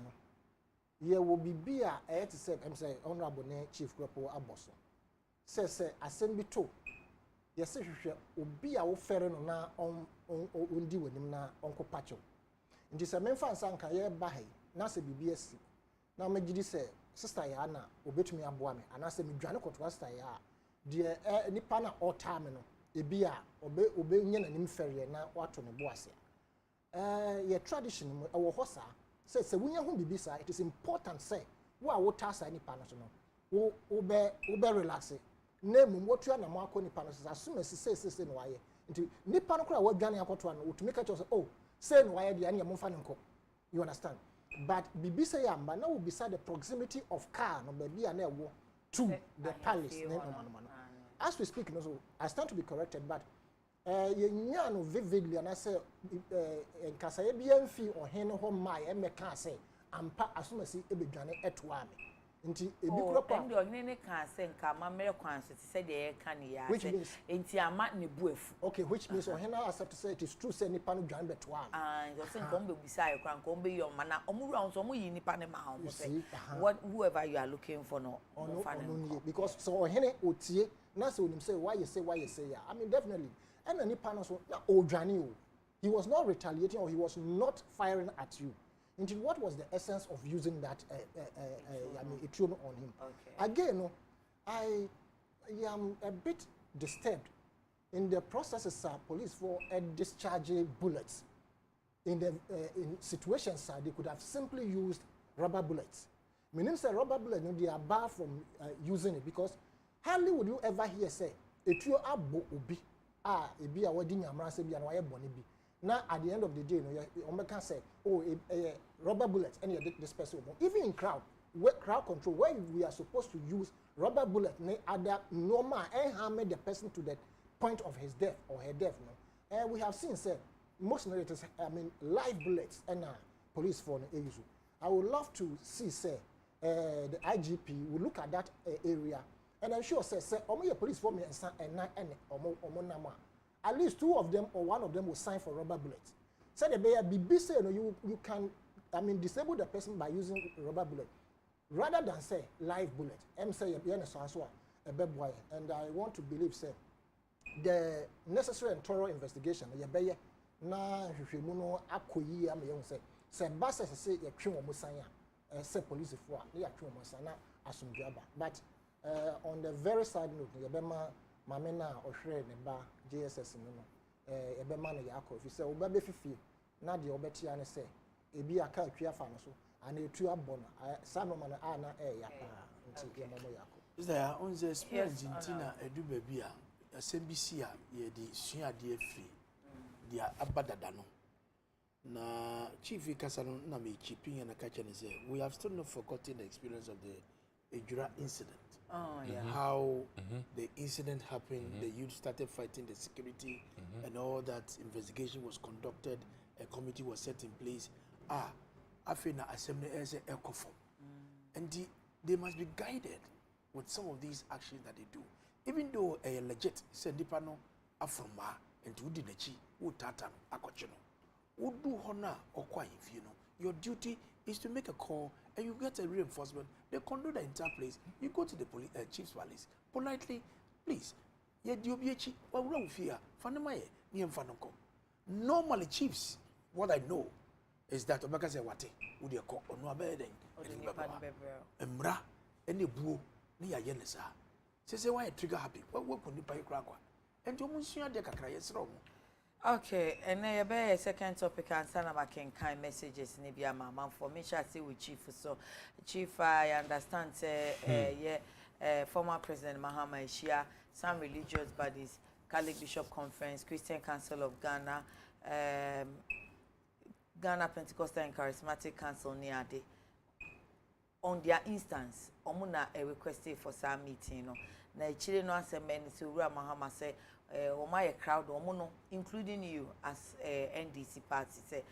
Ye will be beer to say, I'm say, Honorable Chief Grapo Aboso. Say, assembly too. Yes, will be our fair na on deal with him na Uncle Pacho. In this Memphis Sanka, ye bahe, Nasa BBSC. Now, Majidi say, Sister Yana, obey me a boame, and I say, me Janico to us, dear Nipana or Tamino, a beer, obey Yan and inferior now, what on the boasia. Ye tradition, our hossa. Say when you be bisa, it is important say what task any panel no relax it. Name what you are na mako ni panel as soon as say no why. Into nipa no kra what dwane akoto no to make it oh say no why the anya momfa nko. You understand? But bibisa yamba na will beside the proximity of car no baby na wo to the palace. As we speak, also, I stand to be corrected, but you know vividly, and I say, in Casabian fee or hen home my MK say, and pa as soon as he began at one. Into a big and your nene can say, come Americans, said the canny, which means, into a matney boof. Okay, which means, or hen I have to say it is true, say Nippon John bet one. And your son come beside your crank, be your manner, rounds or in Panama. What whoever you are looking for, no, because so hen would see, not so him say, why you say, yeah. I mean, definitely. And any panel so he was not retaliating or he was not firing at you. Until what was the essence of using that I mean a tune on him? Okay. Again, I am a bit disturbed in the processes police for discharging bullets. In the in situations they could have simply used rubber bullets. Meaning say rubber bullets they are barred from using it because hardly would you ever hear say a trio abo obi ebi a wadi nyamra se bia na waye bone bi na at the end of the day no you can say oh a rubber bullet and you this person even in crowd control where we are supposed to use rubber bullet na other normal and harm the person to the point of his death or her death no and we have seen say most narrators I mean live bullets and police for the issue. I would love to see say the IGP will look at that area. And I'm sure say omo police for me and omo nama. At least two of them or one of them will sign for rubber bullets. Say the be say you can disable the person by using rubber bullet rather than say live bullet. Say a boy and I want to believe say the necessary and thorough investigation na hwehwemu no akoyi am say basa say ya twe omo san ya say police for ya twe omo san na asomdwaba but on the very side note, Yabema Mamena or Shred Ba JSS no Ebema Yako. If you say Obabe Fifi, Nadia Obetiana say, Ebi a car Kia Fanaso, and a two abona, Sanoman Anna Yapa, Yako. Is there on the experience in Tina Edubebia, a Sembisia, ye the Sia dear free, dear Abadadano. Na Chief Casano Nami chipping and a catcher and say, we have still not forgotten the experience of the Ejura incident. Oh, yeah. How the incident happened, the youth started fighting the security, and all that investigation was conducted, a committee was set in place. I feel na assembly as a form. And they must be guided with some of these actions that they do. Even though a legit said dipano afroma and to dinachi utata akochino. Would do honor or quiet, you know. Your duty is to make a call and you get a reinforcement. They conduct the entire place. You go to the chief's palace politely, please. Normally, chiefs, what I know is that Obaka say what would you call on no bed and Mra any boo near Yenesa. Say why trigger happy. What could you pay crack? and you must share the kakra yesrom. Okay, and then a second topic and son of kind messages in Ibia Mama for me. Shall see with Chief. So, Chief, I understand, former President Mahama Ishia, some religious bodies, Catholic Bishop Conference, Christian Council of Ghana, Ghana Pentecostal and Charismatic Council Niade. On their instance, Omuna requested for some meeting. Na chile no answer men so Ura Mahama say my crowd omuno including you as NDC party say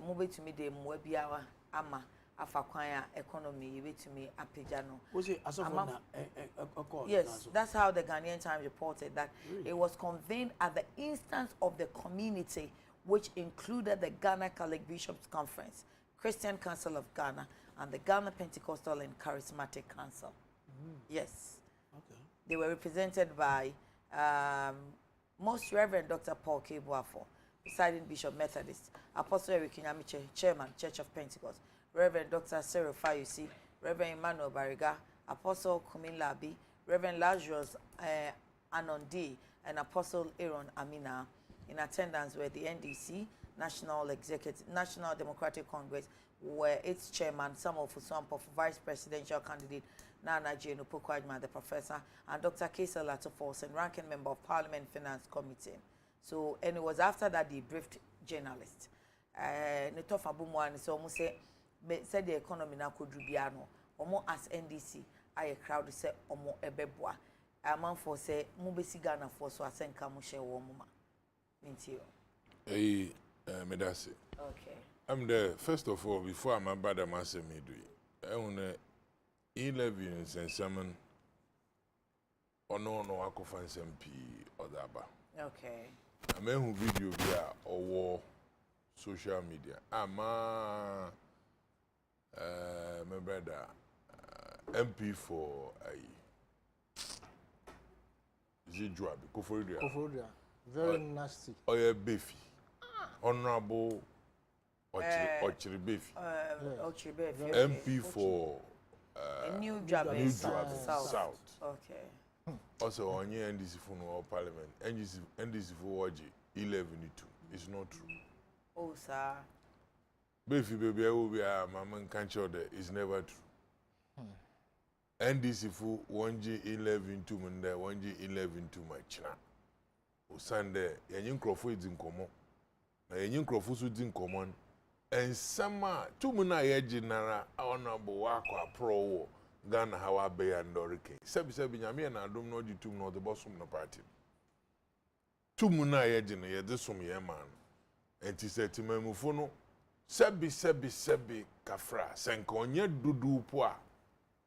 move to me the mwebiawa ama afakwanya economy you to me apejano. Was it as of Yes, that's how the Ghanaian Times reported that it was convened at the instance of the community, which included the Ghana Catholic Bishops Conference, Christian Council of Ghana, and the Ghana Pentecostal and Charismatic Council. Yes. Okay. They were represented by Most Reverend Dr. Paul K. Boafo, presiding Bishop Methodist, Apostle Eric Nyamiche, Chairman, Church of Pentecost, Reverend Dr. Cyril Fayusi, Reverend Emmanuel Bariga, Apostle Kumin Labi, Reverend Lazarus Anondi, and Apostle Aaron Amina. In attendance were the NDC, National Democratic Congress, where its chairman, Samuel Fuswampo, vice presidential candidate, Nana Jane Opokwajima, the professor, and Dr. Kesa Latofos, and ranking member of Parliament Finance Committee. So, and it was after that they briefed journalists. Netofa Bumwani, so almost said the economy na kudrubiano, omo as NDC, I crowd say omo ebebwa. A man for say, Mubesi Ghana for so asen kamushe womuma. Mintio. Hey, Medasi. Okay. I'm there. First of all, before I'm about to answer me, I want to 11 and 7 or no, I could find some P or that. Okay. I mean, who video via or war social media. I'm my brother MP for is it Joab? Koforidua. Very nasty. Oh, yeah, Beefy. Honorable Ochiri Beefy. MP for New Job South. Okay. Also, on your NDC for Parliament, NDC for 11-2. It's not true. Oh, sir. Beefy, baby, I will be a mama can't show that it's never true. NDC for 1G11-2 Munda, 1G11-2 Machina. Sunday, Yanyin Crawford is in common. Yanyin Crawford is in common. And some 2 Muna Yajinara, honorable Waka Pro, Ghana, Hawa Bay and Dorike. Sebi Yami and I don't know the 2 nor the boss from the party. 2 Muna Yajina, this from your man. And he said to me, Mufono, Sebi Kafra, Sankonya Dudu Poa.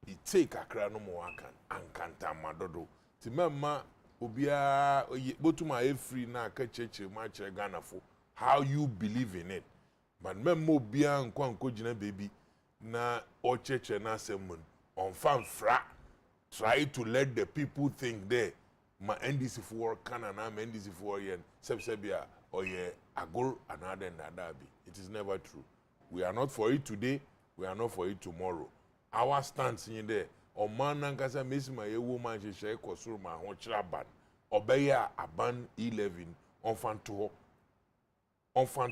He take a crano moakan and canta madodo. Timema. Obia botuma free na ka cheche match Ghana for how you believe in it, but memmo bia nko gina baby na o cheche na semon on fan fra try to let the people think there ma NDC for Canada na NDC for yen sebia oye agol another nadabi. It is never true. We are not for it today, we are not for it tomorrow. Our stance in there Oman nankasa mesima ye woman she kosoro ma ho chiraban obeya aban 11 onfanto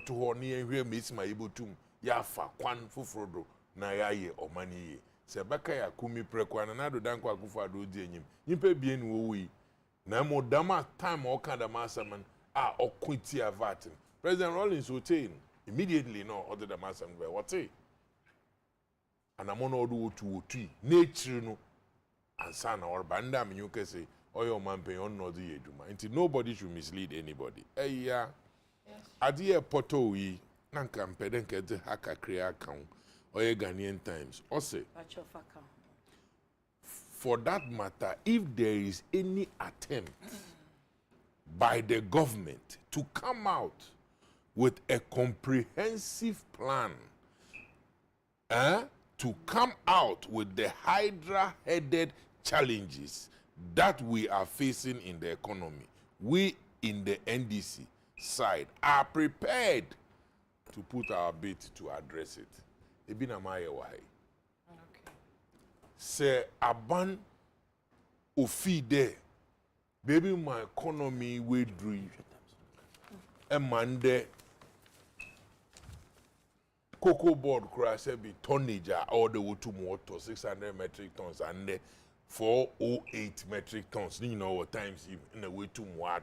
ho ne ehwe mesima yebotum ya fa kwan foforodo na ya ye omani ye se beka ya kumi prekwa na do danko akufo ado di enyim nyimpa bie ni wo wi na mo dama time o kan da masaman a okwiti avatin President Rollins Otain immediately no other the masaman be what and I'm on all the nature no and son or banda me you can say oh your man pay on no the ejuma until nobody should mislead anybody yeah adie poto yi na nka mpeden ke de haka crea account or Ghanaian Times or say for that matter if there is any attempt by the government to come out with a comprehensive plan to come out with the hydra-headed challenges that we are facing in the economy, we in the NDC side are prepared to put our bit to address it. Ebina maye wahi. Okay. Se aban ofi de baby my economy we drew a Monday cocoa board crash be tonnage all the way to more to 600 metric tons and the 408 metric tons, you know, what times in a way to more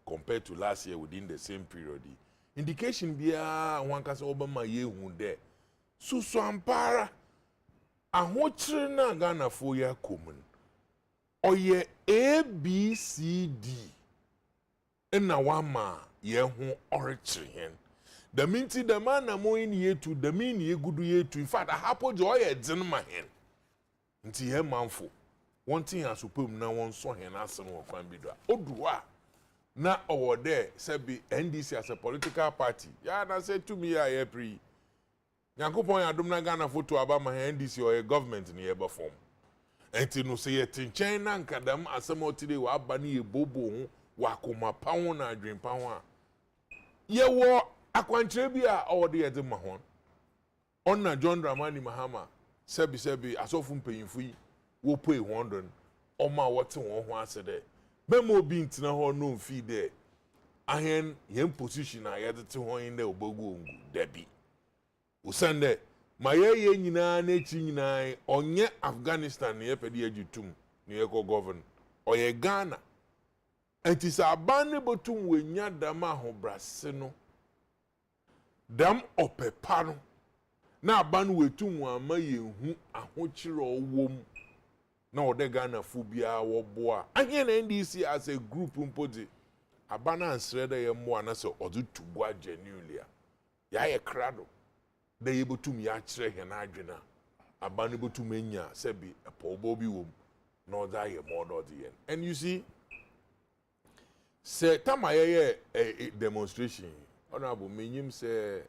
compared to last year within the same period. Indication be one case Obama ye hunde. So ampara a hotre na Ghana for ya common. Oye A B C D. Na wama ye ho oritre hen. The minti the man na mo in ye to the mean ye good ye to. In fact, I happen to oye dzenma hen. Nti he manfo. One thing I suppose na one so hen asen wo kwan bi do. Odua na over there say be NDC as a political party. Ya na say to me I pre. Nyankopon ya dum na Ghana photo aba ma NDC or a government ni eba form. Enti no say ye China nkadam asem otide wa aba ni ebobo ho wa koma pa ho na adwen pa ho a. Ye wo akwankyere bi a over there de ma ho. Onna John Dramani Mahama sebi asofu mpanyinfo yi wo pay 100 oma wote won ho ase de. Memo bi ntina ho no mfi de. Ahen yem position a yede te ho yin de obogu ongu debi. Usande maye nyina na echi nyina onye Afghanistan ye pedi agitum ne ye ko govern oye Ghana entisa abane botum wenya dam ahobrase no dam opepa no na abane wetum ama yehu ahokyere owom na ode Ghana fobia wo boa anye na NDC as a group mpodi abana ansrede ye mo anase odutubu genuinely ya ye krado they able to me actually and adwena abanibo to menya sebi a pobo bi wom no da ye more or the end. And you see say time a demonstration honorable menyim say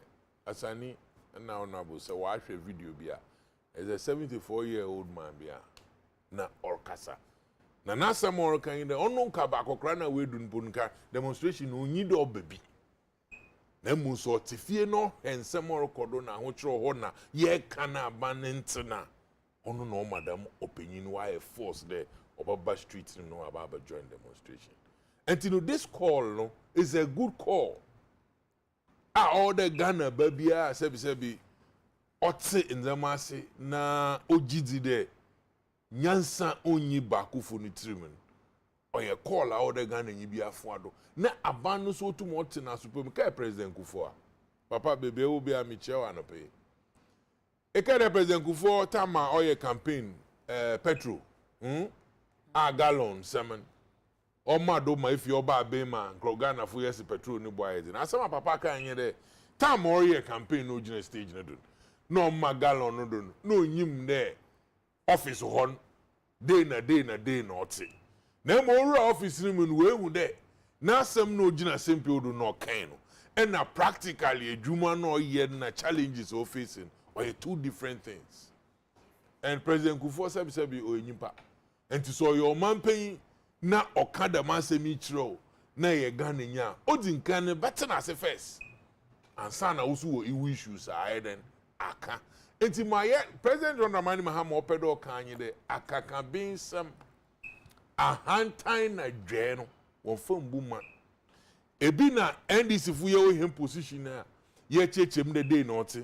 asani and now honorable say watch a video bia as a 74-year-old man bia na orkasa na nasa more kan the onno ka ba kokra na we dun bunka demonstration onyi do baby na muso tifie no ensem orokodo na ahokyero ho na ye kana banentina ono no madam opinion why force there obaba street no ababa join demonstration. And you know this call no is a good call. All the Ghana babia sebi otse nzamase na ogidi de nyansa onyi bakufu ni trimen. Oye call all the Ghana nyibi afuado na abanu so to mote na supreme kai president Kufuor papa bebe obi amichewa no pe e kai president Kufuor tama oye campaign petrol a gallon semen o mado ma ifi oba abema Ghana fu yes petrol ni boy na asema papa kan nye de tama oye campaign no gina stage na do no ma gallon no do no nyim de office hon day na oti na mo ru office ni mu we hu de na asem no gina simple do no kan no and na practically adwuma no ye na challenges o facing or two different things. And President Kufuor sabi o nyimpa enti so your man pay na okada masemi chiro na ye Ghana nya odi nkan ne better na say first and sana also wo issues are then aka enti my President John Dramani Mahama opedo kan ye de akaka bin some a hantain na dwe no won fam buma ebi na NDC fu ye him position na ye chechem de day not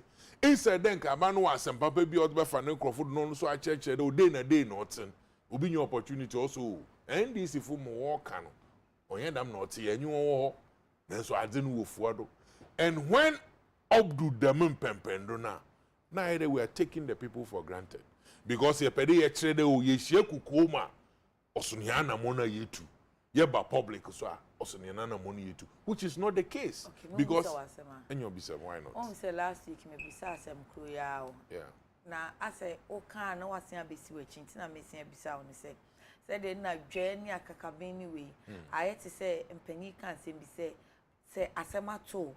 inside den ka ba no asem papa bi odo be fa ne croford no so a cheche de day not obi new opportunity also NDC fu mo work no onye dam not ye nyu wo na so ade no wo fuado. And when Abdu Damim Pempendo na we are taking the people for granted because ye pede ye chere de o ye hie kukoma osuniana mona yetu yeba public so osuniana na mona yetu, which is not the case. Okay, because and you'll be said why not? On say last week me bisa asem kruya o. Yeah. Na ase o kan na wasen abesi we chinti na mesia bisa o ni say de na dwe ni akakaben ni we ayete say empanyi kan sem bi say asema to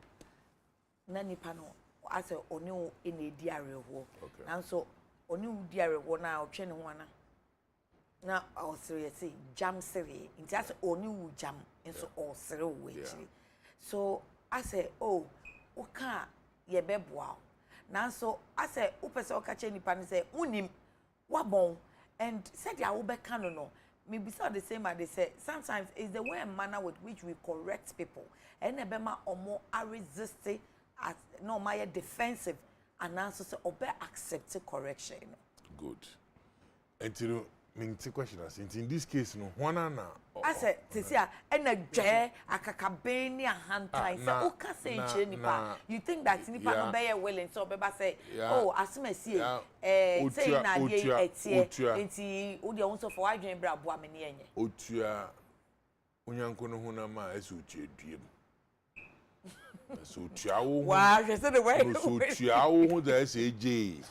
na nipa no ase oni o enedi arewo. Okay. Nanso oni udi arewo na otwe ne ho ana na osere say jam sere nti ase oni wu jam enso osere wo echi. So ase o ka ye beboa nanso ase upese o ka che nipa ne say unim wabon and said ya wo be ka no maybe so the same as they say. Sometimes it's the way and manner with which we correct people. And ebema or more are resisting as no my defensive and answer say obey accept correction. Good. And you know, the question is, in this case, no one na. I said, Tisia, and a jay, a kakabeni, a hand tie. So, okay, say, nipa. You think that nipa no be willing? So, Beba say, oh, as me see, say na ye etie, enti, odi onso for I dream bra boa me ni enye. Otua, unyanko no huna ma esu otua diem. So otua wo. Wow, you said the way. So otua wo ho da eje.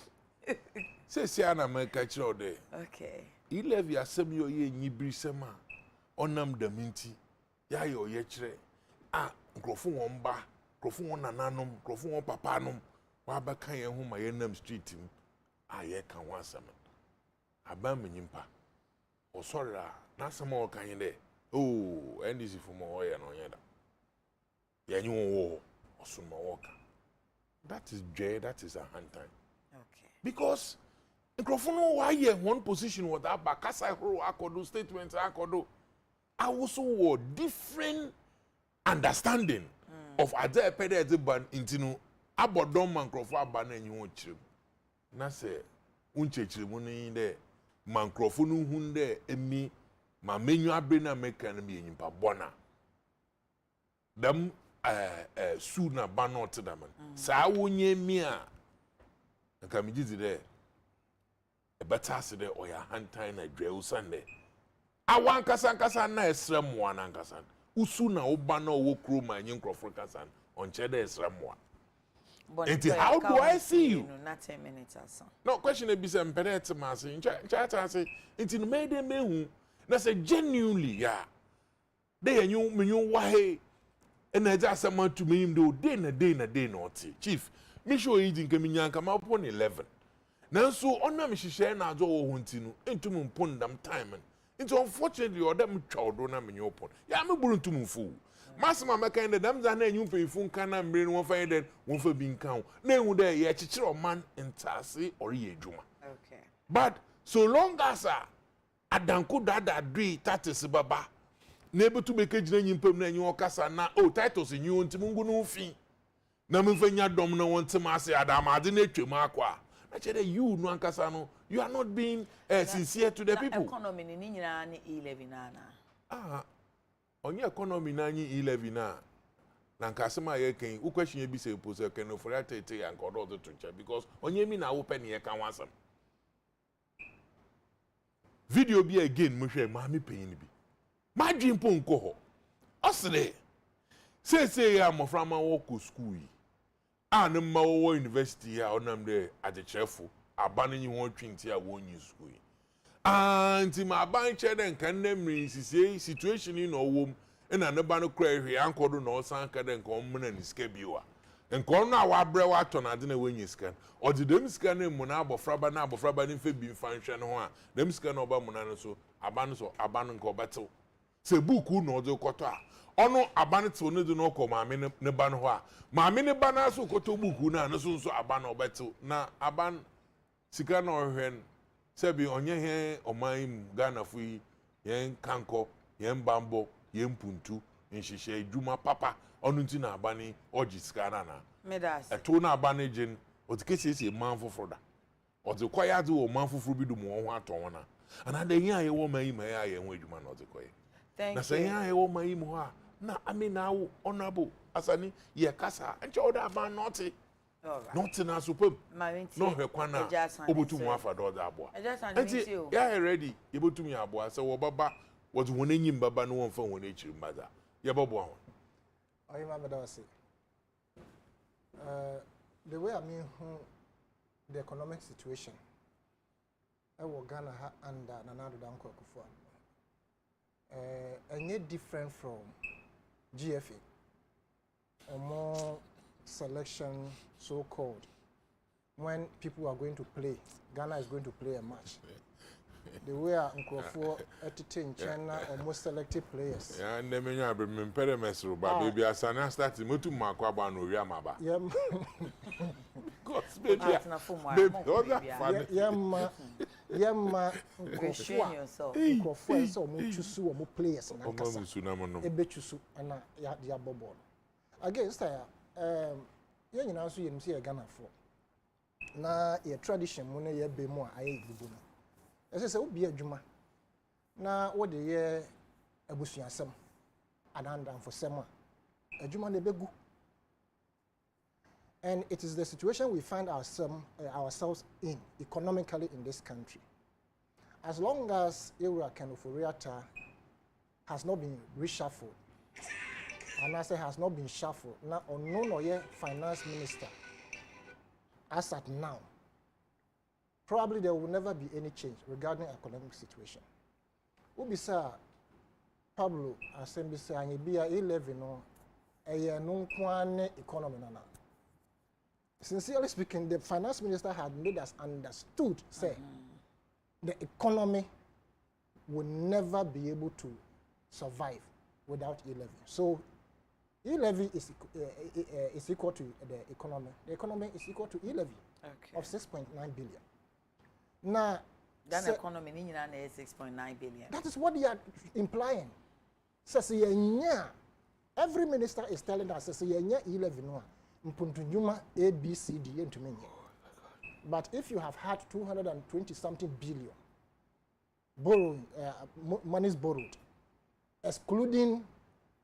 Say ana me ka kire ode. Okay. 11 asem yo ye nyibiri sema onam da minti ya yo ye kire nkrofo won ba nkrofo won nananom nkrofo won papanom wa ba kan ye ho ma ye nam street m ye kan wa asem aba menyimpa osorra na asem o kan ye de ndc fu mo ye no ye da ye nyi wo osuma woka that is joy, that is a hand time. Okay. Because microphone why here one position was that back as I do statements I also different understanding of Adekye the ban intino abodom microphone ban and you want to na say unchechiri mu ni de microphone hunde emi ma menu abrena make na me nyimpa bona dem su na banot da man sa wonye mi a nka me gizi de better say the oya hand na dwe usande awan kasa na esrem wa na nkasa usu na oba na owo kro ma nyi nkrofo kasa on chede esrem wa. How do I see you? Not 10 minutes or so. No question e be say mpede etimase ncha say nti no me de mehu na say genuinely ya dey enyu menyu wa he na ja asema to me do day na oti chief me show yi dinka me nyanka ma pon 11 nanso onam hihye na ajo wo honti no entum mpon dam time into unfortunately odam twawdo na menyo pon ya me buru ntum mfu masima meka inde dam za na enyu pefu nka na mbre no won fa inde won fa bi nka ho na ehu de ye chichire oman ntase ori ye dwuma. Okay. But so long as adanko dada dui tatis baba na ebetu beke gina nyimpam na enyu okasa na titles enyu ntim ngu no fi na mfanya dom na won tem ase adamade na twem akwa. You no ankasa no, you are not being sincere to the people. Economy ni nyina ni 11 na. Onye economy na nyi 11 na. Na nkasa ma ye kan, u question e bi say pose kan no for that tete and god to check because onye mi na wo pe ne ye kan wansam. Video bi again mo hwe ma me panyin bi. Ma dwin po nko ho. Osere. Say ya moframa wo ko school yi. No mawo university ya onam de adekyerefo abane nyi won twinti a won yi school anti ma ban chere nka nnamri sisi situation ni no wom na ne ba no kra hwe ankodo no san ka de nka omna ni ska biwa nka ono a wabre wa to na de na wenyi ska odi dem ska na mu na abofraba ni mfe bi mfa nhwe no ho a dem ska na oba mu na no so abano nka obeto se buku no de koto a ono abane to ne do no ko maame ne ba no ho a maame ne ba na so koto buku na no so abane obeto na aban sika na ohwen se bi onye he oman Ghana fu yen kanko yen bambo yen puntu nhihye edwuma papa ono nti na abane oji sika na Medas eto na abane jin otikesi man foforo da otikoya de o man foforo bi du mo ho aton na ana de yin aye wo man yi ma ya ye ho edwuma na otikoya. Thank you. Na say yin aye wo man yi mo ha na aminawo honorable asani ye kasa enche oda ban note not na superb no hwe kwana obotu mu afa do da aboa enti ya ready ye botu mu aboa se wo baba wo won anyim baba no won fa won echirim bada ye babo ho oyi ma meda wase the way I mean the economic situation Ghana ha under Nanado Danko Akufo any different from GFA or more selection so-called when people are going to play, Ghana is going to play a match. The way Nkrofo entertain China or more selected players. Yeah, and then you have been perimesro, but baby, Asana started Mutu Makwaba no Yamaba. Yeah, Because baby, Yema restrain yourself. Nkrofo so mo chusu o mo players na Oma kasa. musunamono. Ebe chusu na ya bobo. Again, stay ye nyina so yem se Ghana for. Na ye tradition mu na ye be mu a aye gugu no. Ese se obi adwuma. Na wo de ye abusuasem. Ananda for sema. Adwuma na begu. And it is the situation we find ourselves in economically in this country. As long as Ewura Kenufo-Riata has not been reshuffled, and I say has not been shuffled, now unknown or yet finance minister, as at now, probably there will never be any change regarding economic situation. Ubisa Pablo Asembi say anibia 11 no eye no kwane economy na. Sincerely speaking, the finance minister had made us understood, say, the economy will never be able to survive without e-levy. So, e-levy is equal to the economy. The economy is equal to e-levy of 6.9 billion. Now, that economy is 6.9 billion. That is what they are implying. Says every minister is telling us, says e-levy no. Mpuntunjuma A, B, C, D, and to many. But if you have had 220 something billion borrowing, monies borrowed, excluding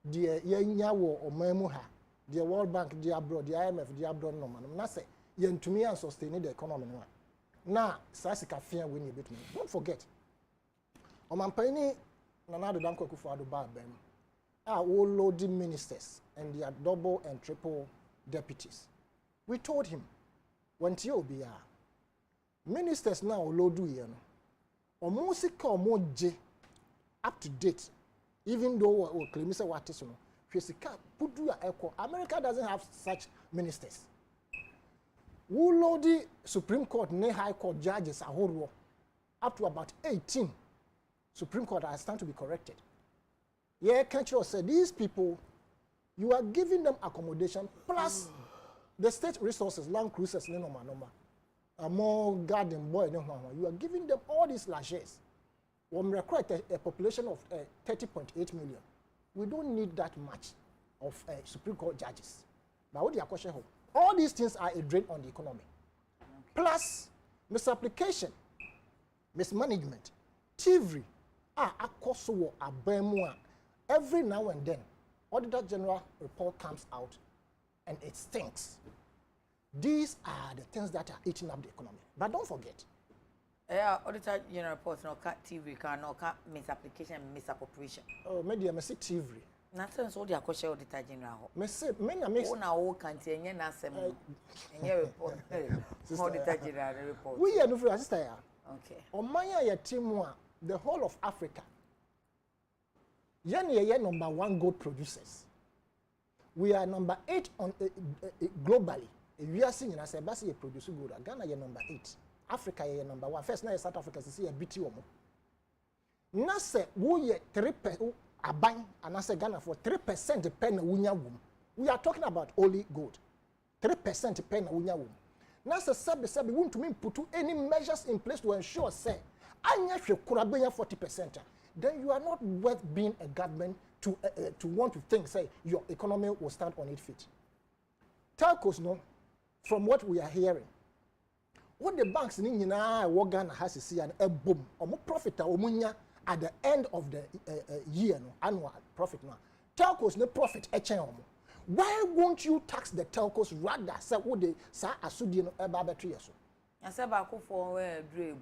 the Yenyawo or Memuha, the World Bank, the abroad, the IMF, the abroad, no man, I say, yen to me and sustain the economy. Now, Sassika fear when you beat me. Don't forget. Omampani, Nanado Danko Kufado Barbem, are all loading ministers and their double and triple deputies. We told him, when TOBR, ministers now loadu yen, or musika or more J up to date, even though we claim say what is no, Fisika putu ya echo. America doesn't have such ministers. Who load the Supreme Court, ne High Court judges are up to about 18. Supreme Court are stand to be corrected. Yeah, can't you say these people? You are giving them accommodation plus the state resources, land cruisers, a more garden boy. You are giving them all these largesse. We require a population of 30.8 million. We don't need that much of Supreme Court judges. But what do you question? All these things are a drain on the economy. Plus misapplication, mismanagement, thievery, every now and then. Auditor General report comes out and it stinks. These are the things that are eating up the economy. But don't forget. Auditor General report no cut TV can no cut misapplication and misappropriation. Oh, media me say TV. Nothing so the question Auditor General. Me say me na me. Una o kanti enye na sem. Enye report. Auditor General report. We are no free sister ya. Okay. Omanya ya team the whole of Africa. Ye number 1 gold producers. We are number 8 on globally. We are seeing as a basi produce gold. Ghana ye number 8. Africa ye number 1. First now South Africa see a BT omo. Na se wo ye 3% aban and I say Ghana for 3% pen wunya wum. We are talking about only gold. 3% pen wunya wum. Na se sabi want to put any measures in place to ensure say anya hwe kurabenya 40%. Then you are not worth being a government to want to think, say, your economy will stand on its feet. Telcos, no, from what we are hearing, what the banks in Ghana has to see a boom, or more profit at the end of the year, no, annual profit. No. Telcos, no profit, why won't you tax the telcos rather, say, what they say, asudi no battery? I said, back for a drebu.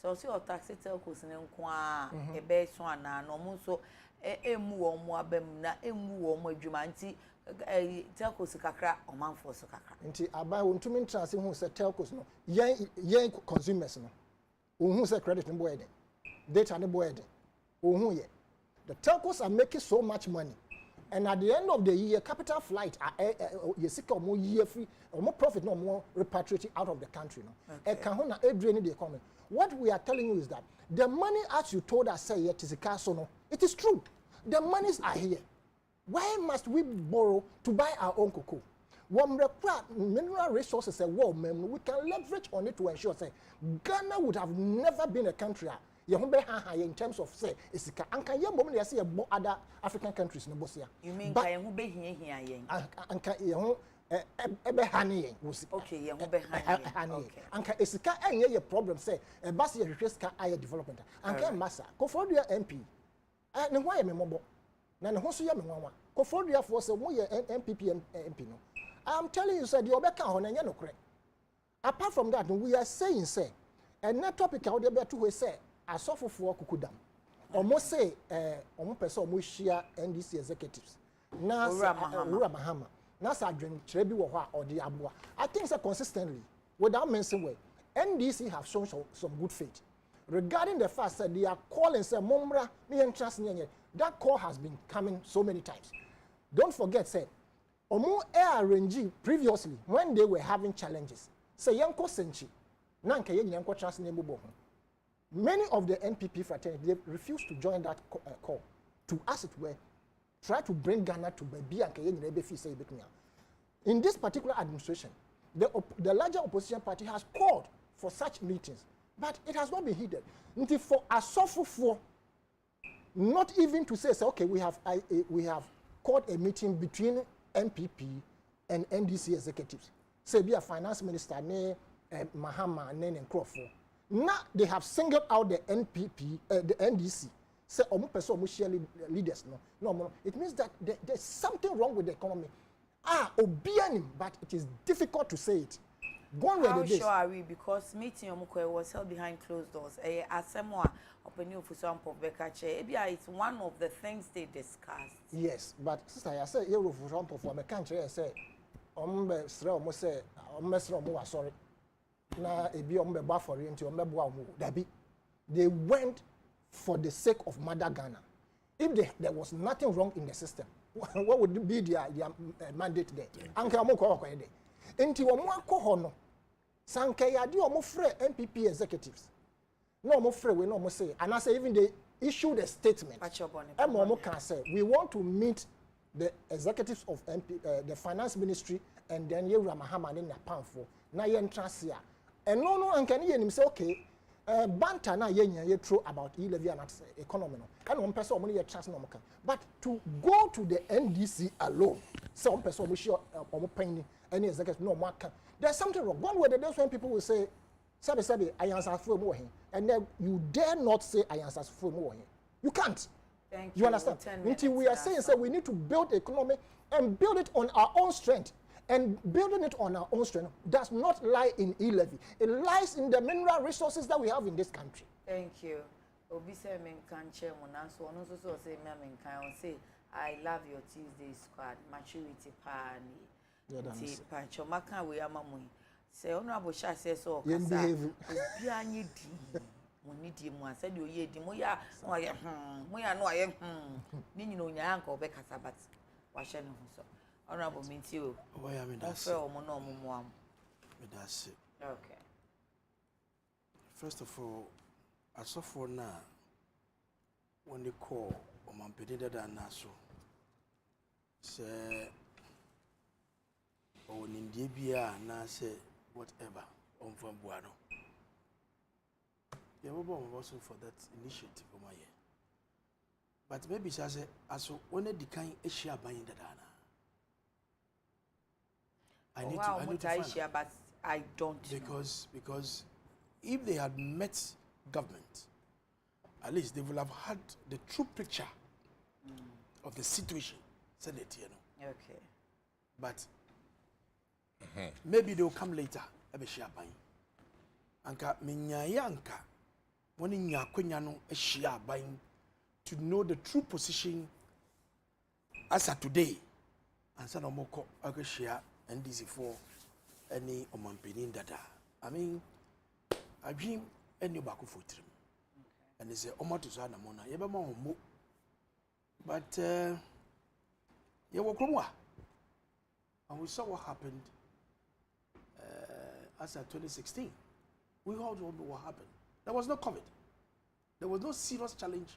So see your taxi telcos in kwa a base one and almost so emu or more bemna emu or more jumanti telcos kakra or man for sokaka. Until I buy one to mean transing who said telcos no young consumers no who said credit and boarding data and boarding who yet the telcos are making so much money. And at the end of the year, capital flight you seek more year free or more profit, no more repatriating out of the country. No, drain the economy. What we are telling you is that the money, as you told us, say it is a castle. No, it is true. The monies are here. Why must we borrow to buy our own cocoa? Mineral resources we can leverage on it to ensure say Ghana would have never been a country in terms of say isika anka ye mom na say other African countries no bosia. You mean ka ye ho be hia yen? Anka ye ho ebe hani yen wosi. Okay, ye ho be hani. Okay. Anka isika enye ye problem say e ba say ye hwehwe sika aye development. Anka massa Koforidua MP ne ho ye memobo. Na ne ho so ye menwanwa. Koforidua for say mo ye MPP MP no. I am telling you, sir, the Obeka Honanya no correct. Apart from that, we are saying, say, and that topic out there to say, I suffer for Kukudam. Almost say, almost person we share NDC executives. Now, Ura Mahama. Now, Sergeant Trebi or the Abua. I think so consistently, without mentioning way, NDC have shown some good faith. Regarding the fact that they are calling, say, Momra, me and trust that call has been coming so many times. Don't forget, say, Omo ARNG previously when they were having challenges say yanko senchi nanka ye yanko chance name bo many of the NPP fraternity they refused to join that call to as it were try to bring Ghana to be anka ye nyina be fi say betumi. In this particular administration the larger opposition party has called for such meetings but it has not been heeded until for asofofo not even to say okay we have called a meeting between MPP and NDC executives. Say be a finance minister, Mahama, and Crawford. Now they have singled out the NPP, the NDC. Say leaders. No. It means that there's something wrong with the economy. Obianim, but it is difficult to say it. How sure are we? Because meeting was held behind closed doors. Asemwa opinion for some of Bekache. It's one of the things they discussed. Yes, but sister, I say you for some of the country. I say, sorry. Na ebi for into they went for the sake of Mother Ghana. If there was nothing wrong in the system, what would be their mandate there? Anke amoko ko ede. Enti omo akọ no. Sanke yadi omo free MPP executives. No omo free we no omo say and I say even they issued a statement. Omo can say we want to meet the executives of the finance ministry and then Yewura Mahama in Napamfo. Na ye entrance here. And no anke ni yenim say okay banter na ye true about e-levy and economy no. And one person omo ye trust no can. But to go to the NDC alone, say one person omo sure omo penny any executive no more can. There's something wrong. One way the days when people will say, Sabi, I answer for more, and then you dare not say I answer for more. You can't. Thank you understand? Until we are saying, we need to build economy and build it on our own strength. And building it on our own strength does not lie in e-levy. It lies in the mineral resources that we have in this country. Thank you. Obi say men can chair so no so say men can say I love your Tuesday squad maturity pani. Ti pancho maka we amamu say honorable sha say so kasa obi anyi di mo ni di mo asa di oye di mo ya no ye mo ya no ye ni nyina onya anka obe kasa but wa hye ne ho so honorable minti o ya me that's o mo no mo mo am me that's it. Okay, First of all, asofo na when they call omampede dada na so say or in India, na say whatever on from Buano. Yeah, we also for that initiative for my year. But maybe she say as when the kind Asia buying the dana. I need to find out. But I don't because if they had met government, at least they will have had the true picture of the situation. Said it, you know. Okay. But maybe they will come later. Ebe share buying. Anka minyayanka woni nyakonya no share buying to know the true position as of today. And so no more share NDC for any omampeni data. I mean, I dream any baku for trim. And they say omo to sana mona yeba ma omo. But ye wokromwa. And we saw what happened as of 2016. We all know what happened. There was no COVID. There was no serious challenge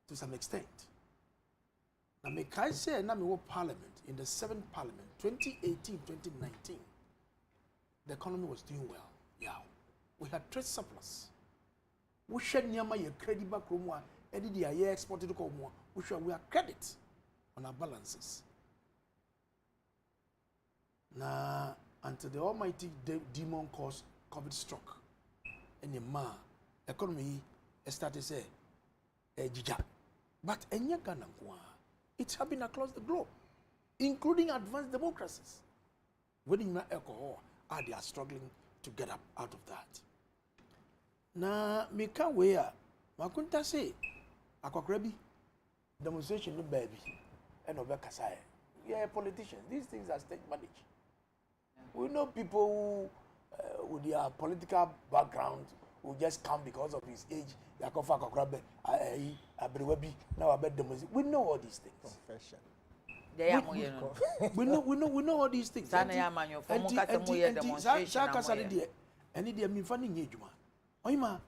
to some extent. Now, me can say, na me wo parliament, in the 7th parliament, 2018-2019, the economy was doing well. Yeah. We had trade surplus. We should nyama ye credit back room one, and the year exported to come more. We have credit on our balances. Now, until the almighty demon caused COVID struck, and the economy started to say, but it's happening across the globe, including advanced democracies. When you alcohol, they are struggling to get up out of that. Now, me can't wait. Makunta say, akokrebi demonstration no baby, and over kasai. Yeah, politicians. These things are state managed. We know people who, with their political background, who just come because of his age. Yakofa akokrabe, abrewebi. Now I bet demonstration. We know all these things. Confession. We know all these things. Any dear me funny yejuma. Oima.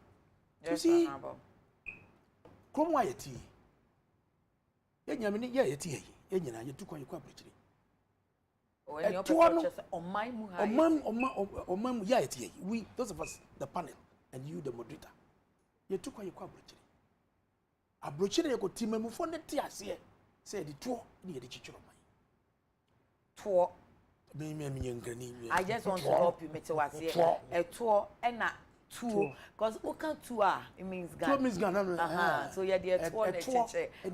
You see, come why tea. Yanyamini ya tea. Yanyana you took on your corporate. We, those of us, the panel, and you, the moderator, you took on your corporate. A brochure you could team move on the tears here. Say the tour near the chicho. Tour. I just want to help you, Mr. Wasi. A tour and a tour. Because Oka tour, it means Ghana. Tour means Ghana. So, yeah, the tour.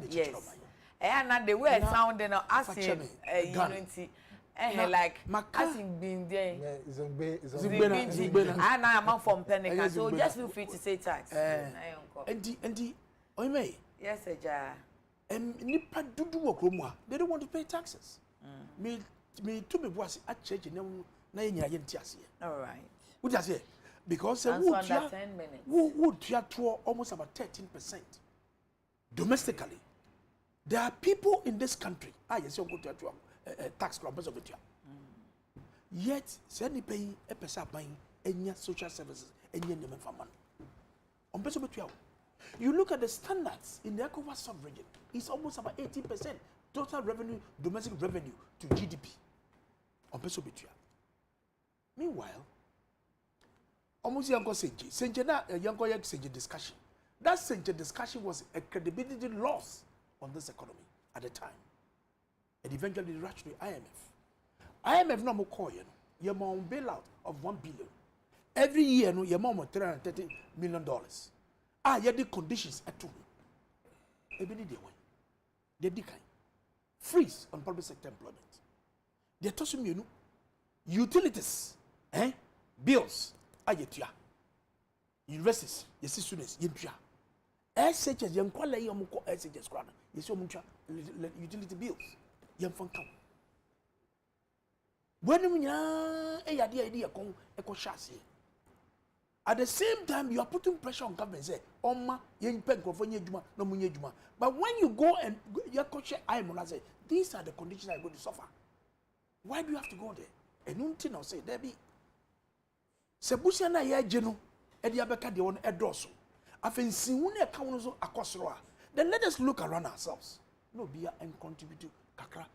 Yes. And the way sounding asking unity. Like, asking being there. And I am from Penica, so just feel free to say tax. And I may. Yes, sir. And Nipa do work, they don't want to pay taxes. Me to be was at church in all right. What does it? Because would tour almost about 13% domestically. There are people in this country. Yes, you go to tax club of it. Yet, send paying a pesa buying any social services and yen for money. On peso between. You look at the standards in the ECOWAS sub-region, it's almost about 80% total revenue, domestic revenue to GDP. On peso between. Meanwhile, almost young Senje na young Senje discussion. That Senje discussion was a credibility loss on this economy at the time. And eventually rushed to IMF. IMF no more call you know, bailout of $1 billion. Every year no your mom $330 million. Yeah, the conditions at two. Every day one. They decline. Freeze on public sector employment. They're tossing you know, utilities, bills, ayetua. Universities, yes, students, yempia. SHS, young quality, yomuko SHS crowd. Yes, utility bills, young fun come. When you idea con eco chassis. At the same time, you are putting pressure on government. Say, Oma, yen pen juma, no munye juma. But when you go and your coach, I am say, these are the conditions I'm going to suffer. Why do you have to go there? And nothing I'll say, there be. Sebusia na ya jeno, edi abeka de one edoso. Afen siwune akawuno akosro a. Then let us look around ourselves. No be and contribute to kakra.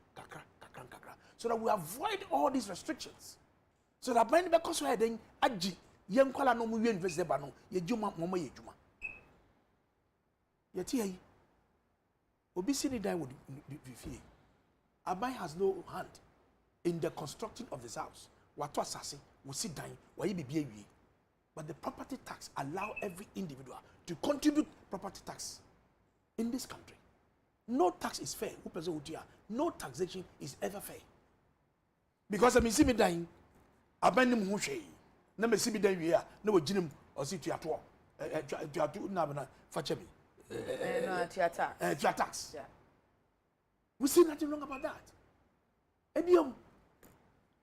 So that we avoid all these restrictions. So that when because we then aji yen kwala no mu university ba no ye juma mama ye juma. Ye tie yi. Obi si ni dan would be Abai has no hand in the constructing of this house. What was assassin will sit down, why be BAE. But the property tax allow every individual to contribute property tax in this country. No tax is fair. No taxation is ever fair. Because I mean, see me dying, I bend him who say, never see me dying here, no gym or see to your two nabana, fetch me. Tax. We see nothing wrong about that. And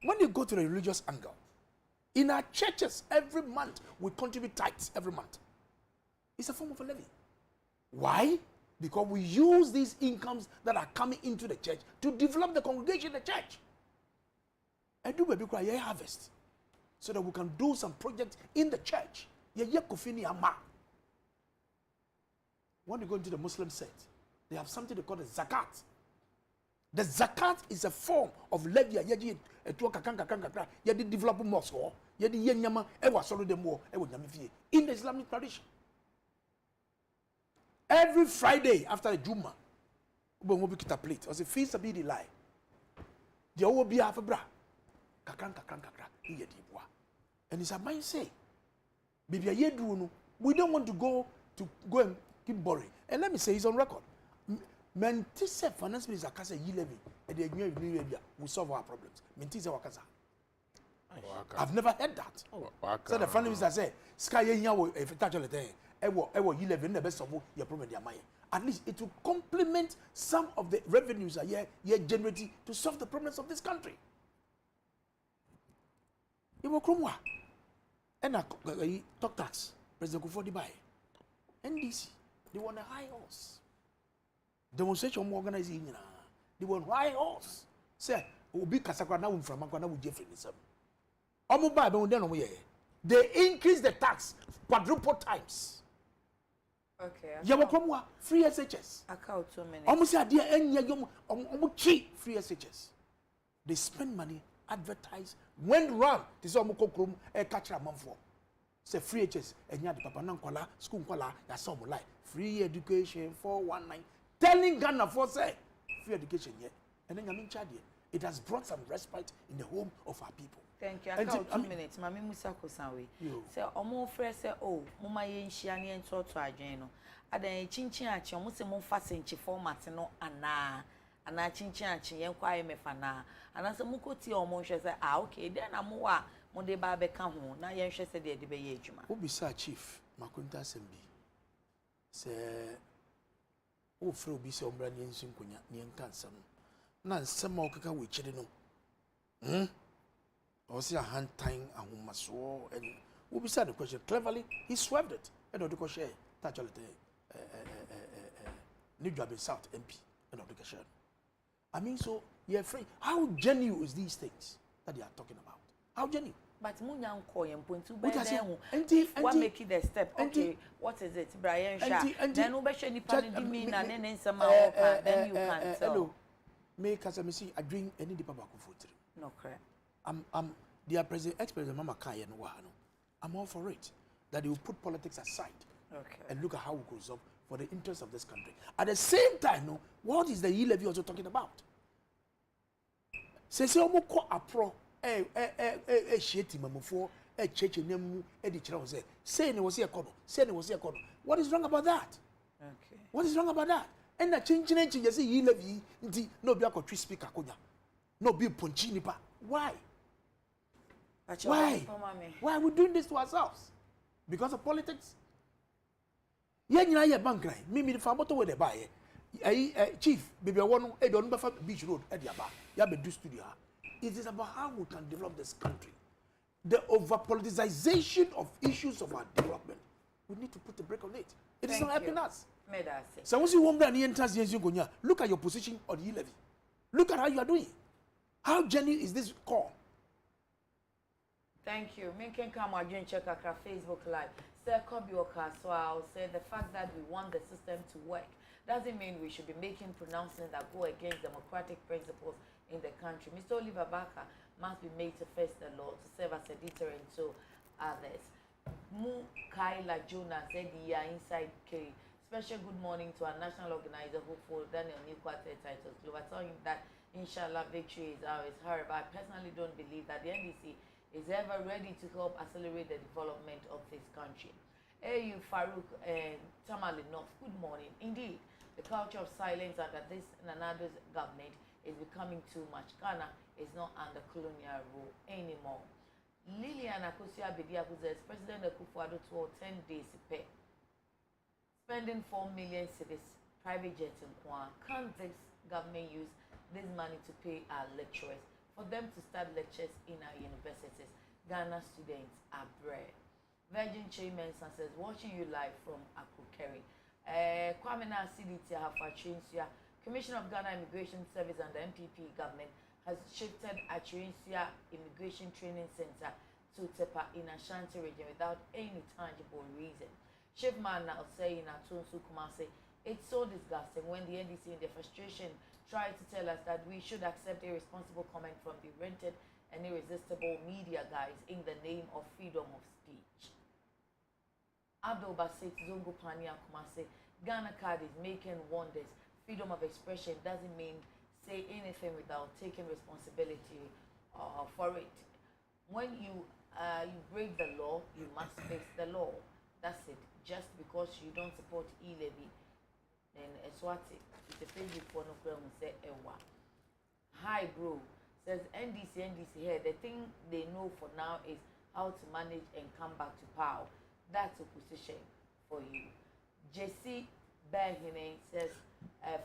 when you go to the religious angle, in our churches every month we contribute tithes every month. It's a form of a levy. Why? Because we use these incomes that are coming into the church to develop the congregation in the church. And do baby cry harvest so that we can do some projects in the church. When you go into the Muslim sect, they have something they call the zakat. The zakat is a form of levy. Yedi etu kakra. Yedi develop mosque. Yedi yenyama ewa solo dem wo ewa nyamifie in the Islamic tradition. Every Friday after the Juma, we will be kita plate. Or say feast be the lie. The will be half a bra. Kakra. Yedi boa. And it's a mindset. Baby, we don't want to go and keep boring. And let me say, it's on record. Mentise finance minister kasa yi levy and the new we solve our problems. Mentise wakaza. I've never heard that. So the finance minister say, "Sky yen wo if touch all the thing. Ewo yi levy the best of your problem their money. At least it will complement some of the revenues are here generating to solve the problems of this country." Iwo kromwa. And I talk tax. President Kufuor Dubai. NDC. They want a high horse. Demonstration organizing. They want high horse. Say, Obi Kasakwa na from Makwana with Jeffrey Nisam. Omuba be den omo they increase the tax quadruple times. Okay. Yawo komwa free SHS. Account 2 minutes. Omo say ade enya yom omo chi free SHS. They spend money, advertise, when run. This omo kokrom e catch amanfo. Say free HS enya de papa na nkwala school nkwala ya say omo life. Free education 419. Telling Ghana for say free education yet. And then I'm in charge. It has brought some respite in the home of our people. Thank you. I got 2 minutes. Mami Musa Kosanwe. Say omo frɛ say oh mama ye nhia ne nto to adwen no. Adan chinchin achi omo se mo fa senchi format no ana chinchin achi yen kwa ye mefa na. Ana se mukoti omo hwɛ say okay then na mo wa mo de ba be ka ho na yen hwɛ say de be ye adwuma. Obisa chief Makunta Sembi. Say o frɛ obi se ombra ne nsinkonya ne nka nsam. Na nsam a okaka we chire no. Or see a hand tying a woman so and we beside the question cleverly he swerved it and the question touch all the new job in South MP and the question. I mean so you're afraid how genuine is these things that they are talking about? How genuine? But munyan koy point to be what make it the step okay what is it Brian Sha then we be share ni pan di me na ne nsema then you can tell. Hello make as I see I drink any the papa ko for no correct. I'm their president, ex-president Mama Kaya no wahano. I'm all for it. That they will put politics aside and look at how we could solve for the interest of this country. At the same time, no, what is the e-levy also talking about? Say omo ko apro sheti mamufo cheche nemu di chira say say ne was here kono say ne was here kono. What is wrong about that? Okay. What is wrong about that? And the change you say e-levy nti no be akotwi speaker konya. No be ponchi nipa. Why? Why? Why are we doing this to ourselves? Because of politics? Yeah, you know, you're bank line. Me the farm where they buy. Chief, baby, I want to don't buy beach road at the bar. You have a do studio. It is about how we can develop this country. The over politicization of issues of our development. We need to put a break on it. It is not helping us. So once you want to look at your position on the e-levy. Look at how you are doing. How genuine is this call? Thank you. Me can come again check our Facebook Live. Say Kobioka, so I'll say the fact that we want the system to work doesn't mean we should be making pronouncements that go against democratic principles in the country. Mr. Oliver Barker must be made to face the law to serve as a deterrent to others. Mu Kaila Jonas said inside K. Special good morning to our national organizer who for Daniel New Quartet titles. We were telling him that inshallah victory is ours. However, I personally don't believe that the NDC is ever ready to help accelerate the development of this country. AU Farouk and Tamale North, good morning. Indeed, the culture of silence under this Nanado's government is becoming too much. Ghana is not under colonial rule anymore. Lilian Akosia Bediaku says President Akufo-Addo to 10 days pay. Spending 4 million cedis, private jets in Kwan. Can't this government use this money to pay our lecturers? For them to start lectures in our universities, Ghana students are brave. Virgin Chairman says, watching you live from Akukeri. Kwame CDT Hafachinsua, Commissioner of Ghana Immigration Service and the MPP government has shifted Achirinsia Immigration Training Center to Tepa in Ashanti region without any tangible reason. Chief man now saying Atunsu Kumase, It's so disgusting when the NDC in their frustration try to tell us that we should accept irresponsible comment from the rented and irresistible media guys in the name of freedom of speech. Abdul Basit Zongo Pania Kumase, Ghana card is making wonders. Freedom of expression doesn't mean say anything without taking responsibility for it. When you break the law, you must face the law. That's it. Just because you don't support e-levy, then Eswati, it's a Facebook for no ground say ewa. Hi bro, says NDC here. The thing they know for now is how to manage and come back to power. That's opposition for you. JC Berhine says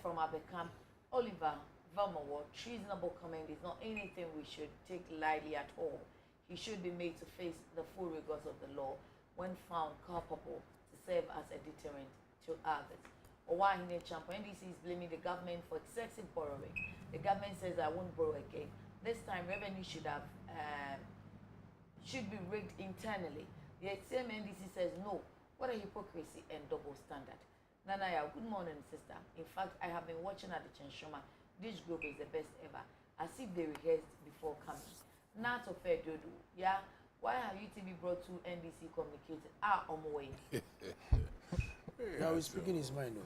from Abekam, Oliver Vermower, treasonable comment is not anything we should take lightly at all. He should be made to face the full rigors of the law when found culpable to serve as a deterrent to others. Owahine Champo, NDC is blaming the government for excessive borrowing. The government says I won't borrow again. This time revenue should be rigged internally. The same NDC says no. What a hypocrisy and double standard. Nanaya, good morning, sister. In fact, I have been watching at the Nsroma. This group is the best ever, as if they rehearsed before coming. Not of fair dodo. Yeah. Why have UTV brought two NDC communicated? On my way. Now he's speaking his mind.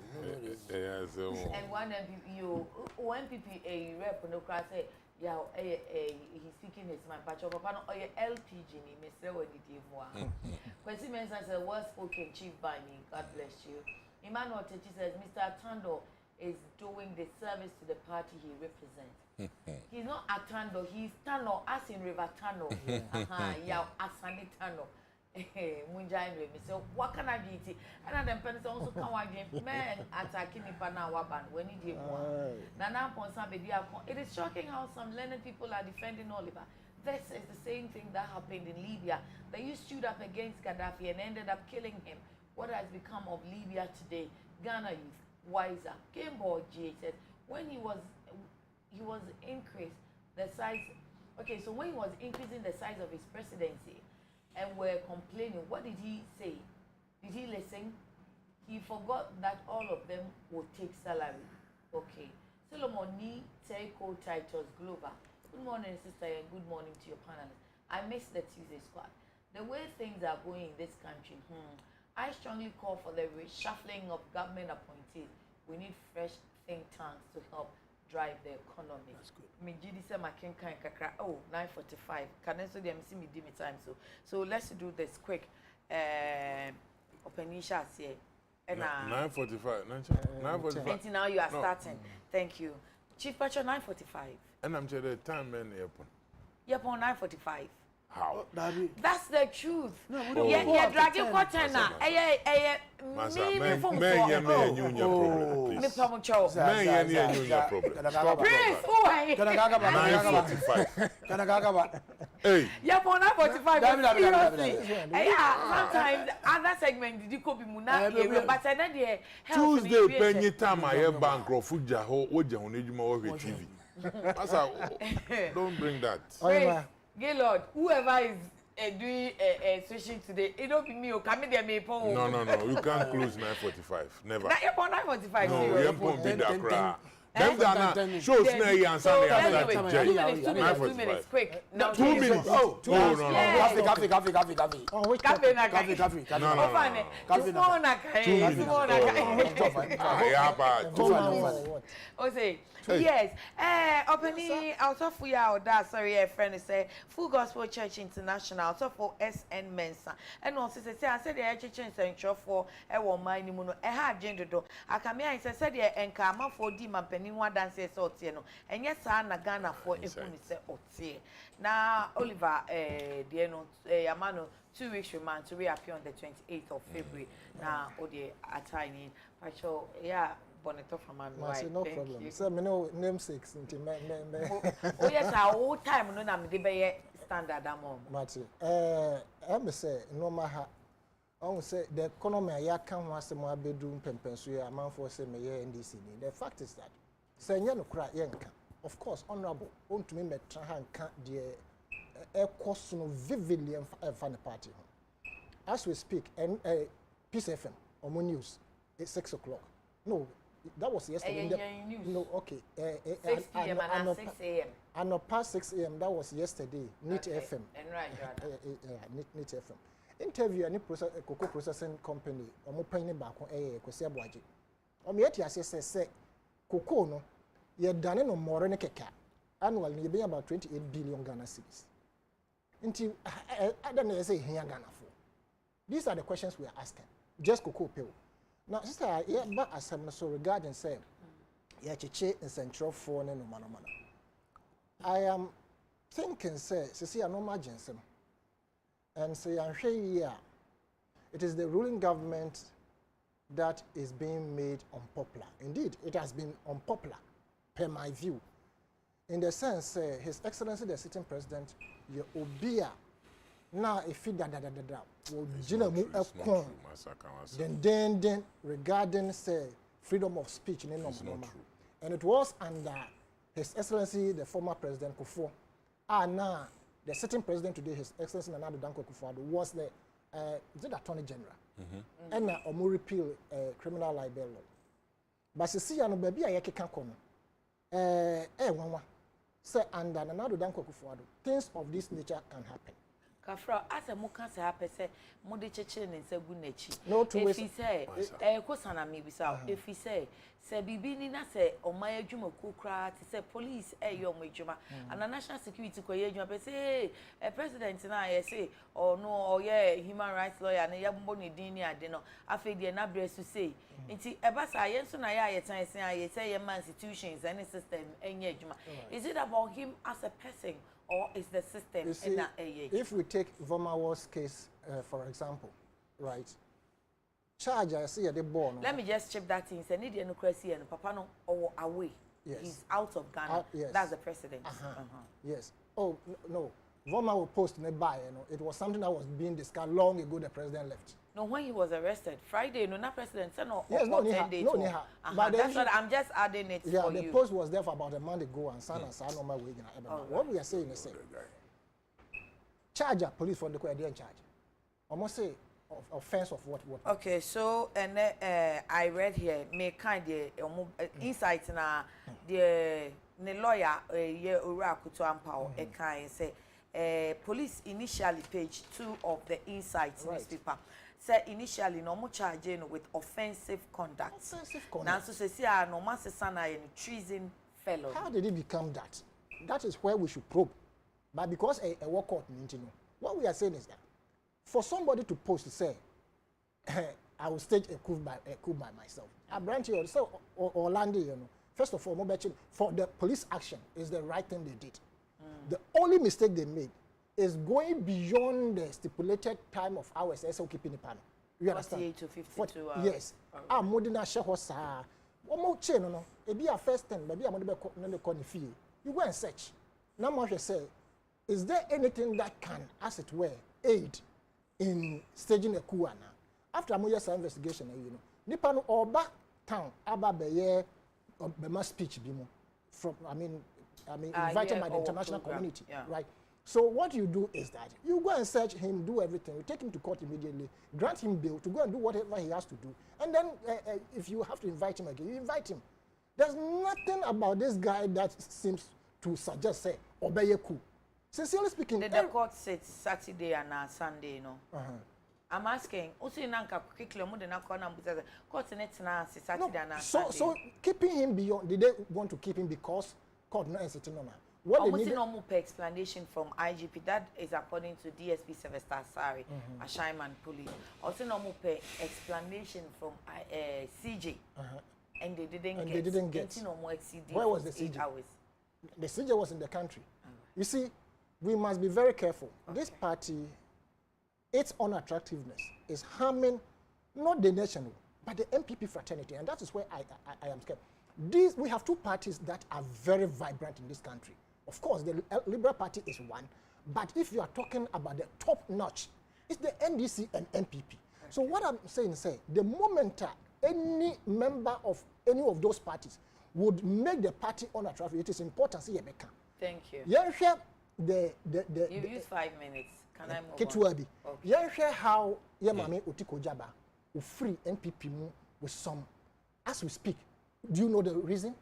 And one MPP rep no class say, yeah, he's speaking his mind. But your papa no LPG ni me say when he did more. Kwesi Mensah says, well spoken, Chief Bani. God bless you. Emmanuel Techi says, Mr. Tando is doing the service to the party he represents. He's not a Tando, he's Tano, as in River Tano. Yeah, Asani Tano. Munjain me. So what can I be? And then parents also come again. Men attacking Ipana Waban when he did more. Nana Ponsa Bedia. It is shocking how some learned people are defending Oliver. This is the same thing that happened in Libya. They used stood up against Gaddafi and ended up killing him. What has become of Libya today? Ghana youth, wiser. Gameboy G said when he was increased the size. Okay, so when he was increasing the size of his presidency, and were complaining, what did he say? Did he listen? He forgot that all of them would take salary. Okay. Solomon Ni Teiko Titus Glover. Good morning, sister, and good morning to your panelists. I missed the Tuesday squad. The way things are going in this country, I strongly call for the reshuffling of government appointees. We need fresh think tanks to help drive the economy. That's good. Me GD say my king kind kakra. Oh, 9:45. Can I so them see me me time so let's do this quick. Opening shots here. And 9:45. 9:45. Now you are starting. Thank you. Chief Pacho 9:45. And I'm telling the time man airport. Yep, on 9:45. How? That's the truth. No, yeah, dragging cotton now. Me from problem. Prince, who are you? 9:45. Hey. Yeah, for 9:45. Sometimes other segment did you copy Muna, but I know Tuesday, penny time I have bankrupt TV. Don't bring that. Gaylord, whoever is doing switching today, it don't be me. Come in there, me. No. You can't close 9:45. Never. 9:45. No, you can't be that crowd. Them shows na you answer the answer. 2 minutes, quick. No, 2 minutes. Oh, 2 minutes. Coffee. Oh, which coffee? Yes. Opening out of we are that sorry, a friend say Full Gospel Church International, so for SN Mensa. And also say I said the church central for a woman muno a hard gender do. I come here and said the enkama for di man penny one dance so tieno. And yes, I Ghana for a say otie. Now Oliver dear no Yamano 2 weeks remand to reappear on the 28th of February. Now Odi attaining Pacho, yeah. Bonito from my wife. No problem. So me know namesakes into me. Oh yes, our whole time no na me dey be standard amount. Mati. I say no maha. I say the economy ya kan ho asem abedum pempenso ya amanfo say me NDC ni. The fact is that say nya no kra yenka. Of course, honorable. Ontumi metra hanka de cost no vividly fan the party. As we speak, and Peace FM on news it's 6 o'clock. No, that was yesterday. No, okay. 6 p.m. and 6 a.m. And past 6 a.m. That was yesterday. NIT FM. And right. NIT FM. Interview any cocoa processing company. Omo paying back on Kwesi Abuaji. Yet say cocoa no. Ye done no more than keka. Annually, you be about 28 billion Ghana cedis. Until I don't know say here Ghana for. These are the questions we are asking. Just cocoa pay. Now, sister, but as I'm so regarding say, cheche in central phone and no. I am thinking, say, see, no margin, and say, I'm sure it is the ruling government that is being made unpopular. Indeed, it has been unpopular, per my view, in the sense, His Excellency the sitting president, Obia, now if he then regarding say freedom of speech in and it was under His Excellency the former President Kufuor. Now the sitting president today, His Excellency Nana Danko Kufuor, was the Attorney General, and now repeal criminal libel law. But see, no baby I can come. Say under Nana Danko Kufuor, things of this nature can happen. Kafra, as a muka se happen, say, Modi Chechen and Segunechi. No, to if he say, Kosana maybe so. If he say Bibini na say, or my Juma Kukra, say police, your Majuma, and a national security coyajuma, say, a president and I say, or no, or human rights lawyer, and a young bony dini, I don't know, I feel the nabres to say. Inti, a bass, I answer, I say, a man institutions, any system, and yajuma. Is it about him as a person? Or is the system you see, if we take Vomawar's case, for example, right? Charge, I see the born. Let me just chip that in. Say, need democracy and Papa no or away. Yes. He's out of Ghana. Yes. That's the precedent. Yes. Oh no. Voma will post nearby. It was something that was being discussed long ago. The president left. No, when he was arrested, Friday, no, not president, no, yes, no, 10 days. But that's what I'm just adding it. Yeah, for the you. post was there for about a month ago, and son on my way. What we are saying is, charge police for the didn't charge. Almost say offense of what? Okay, so and I read here, me kind of insight na the lawyer Ura Kuto Ampao kind say police initially page 2 of the Insight newspaper. Say initially no more charging with offensive conduct. Now so say no master sana and treason fellow. How did it become that? That is where we should probe. But because a work out, what we are saying is that for somebody to post to say, I will stage a coup by myself. I branch you so Orlando, first of all, for the police action is the right thing they did. The only mistake they made is going beyond the stipulated time of hours. So keeping the panel. You understand? 48 to 52 hours. Yes. I'm more than a share horse. One more chain, no. It be a first time, maybe I'm going to call fee. You go and search. Now, what say, is there anything that can, as it were, aid in staging a coup? After a year's investigation, Nippon or back town, Abba Baye, Bema speech, from, I mean, invited by the international community, right? So what you do is that you go and search him, do everything, you take him to court immediately, grant him bail to go and do whatever he has to do, and then if you have to invite him again, you invite him. There's nothing about this guy that seems to suggest, say, obey a coup. Sincerely speaking, the court said Saturday and Sunday, I'm asking, also in Anka, quickly, more than a corner, court next Saturday and Sunday. So keeping him beyond, did they want to keep him because court not sitting on? What almost normal explanation from IGP, that is according to DSP Sylvester Sari, Ashaiman Police. Also normal explanation from CJ, and they didn't get. No more exceed. Where was the CJ? Hours. The CJ was in the country. You see, we must be very careful. Okay. This party, its unattractiveness is harming not the nation, but the MPP fraternity, and that is where I am scared. We have two parties that are very vibrant in this country. Of course, the Liberal Party is one, but if you are talking about the top notch, it's the NDC and NPP. Okay. So what I'm saying is, the moment any member of any of those parties would make the party unattractive, it is important. Thank you. You've used 5 minutes. Can I move on? Okay. How Yamame Otiko Jaba will free NPP with some as we speak. Do you know the reason?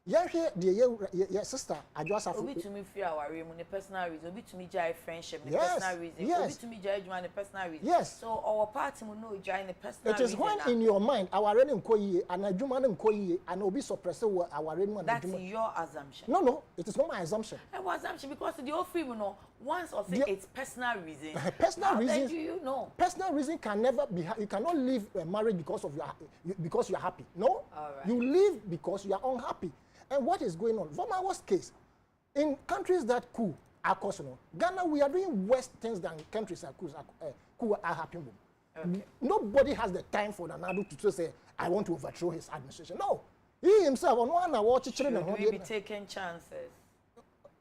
Yeah, here, the sister, I just have Obi to me fear our room, the personal reason. Obi to me jai friendship, the Yes, personal reason. yes. Obi to me jai the personal reason. Yes. So our party will know jai the personal It reason. is when in your mind, our reading koyi, and a Juman koyi, and Obi suppress our reading. That's your assumption. No, it is not my assumption. It was assumption because the whole free will know once or say it's personal reason. Personal reason. How do you know? Personal reason can never be. You cannot leave a marriage because of because you are happy. No, Alright. You leave because you are unhappy. And what is going on? From our case, in countries that cool are causing, Ghana, we are doing worse things than countries that cool are happy. Okay. Nobody has the time for an adult to say, I want to overthrow his administration. No. He himself, on one hour, Should we be taking chances?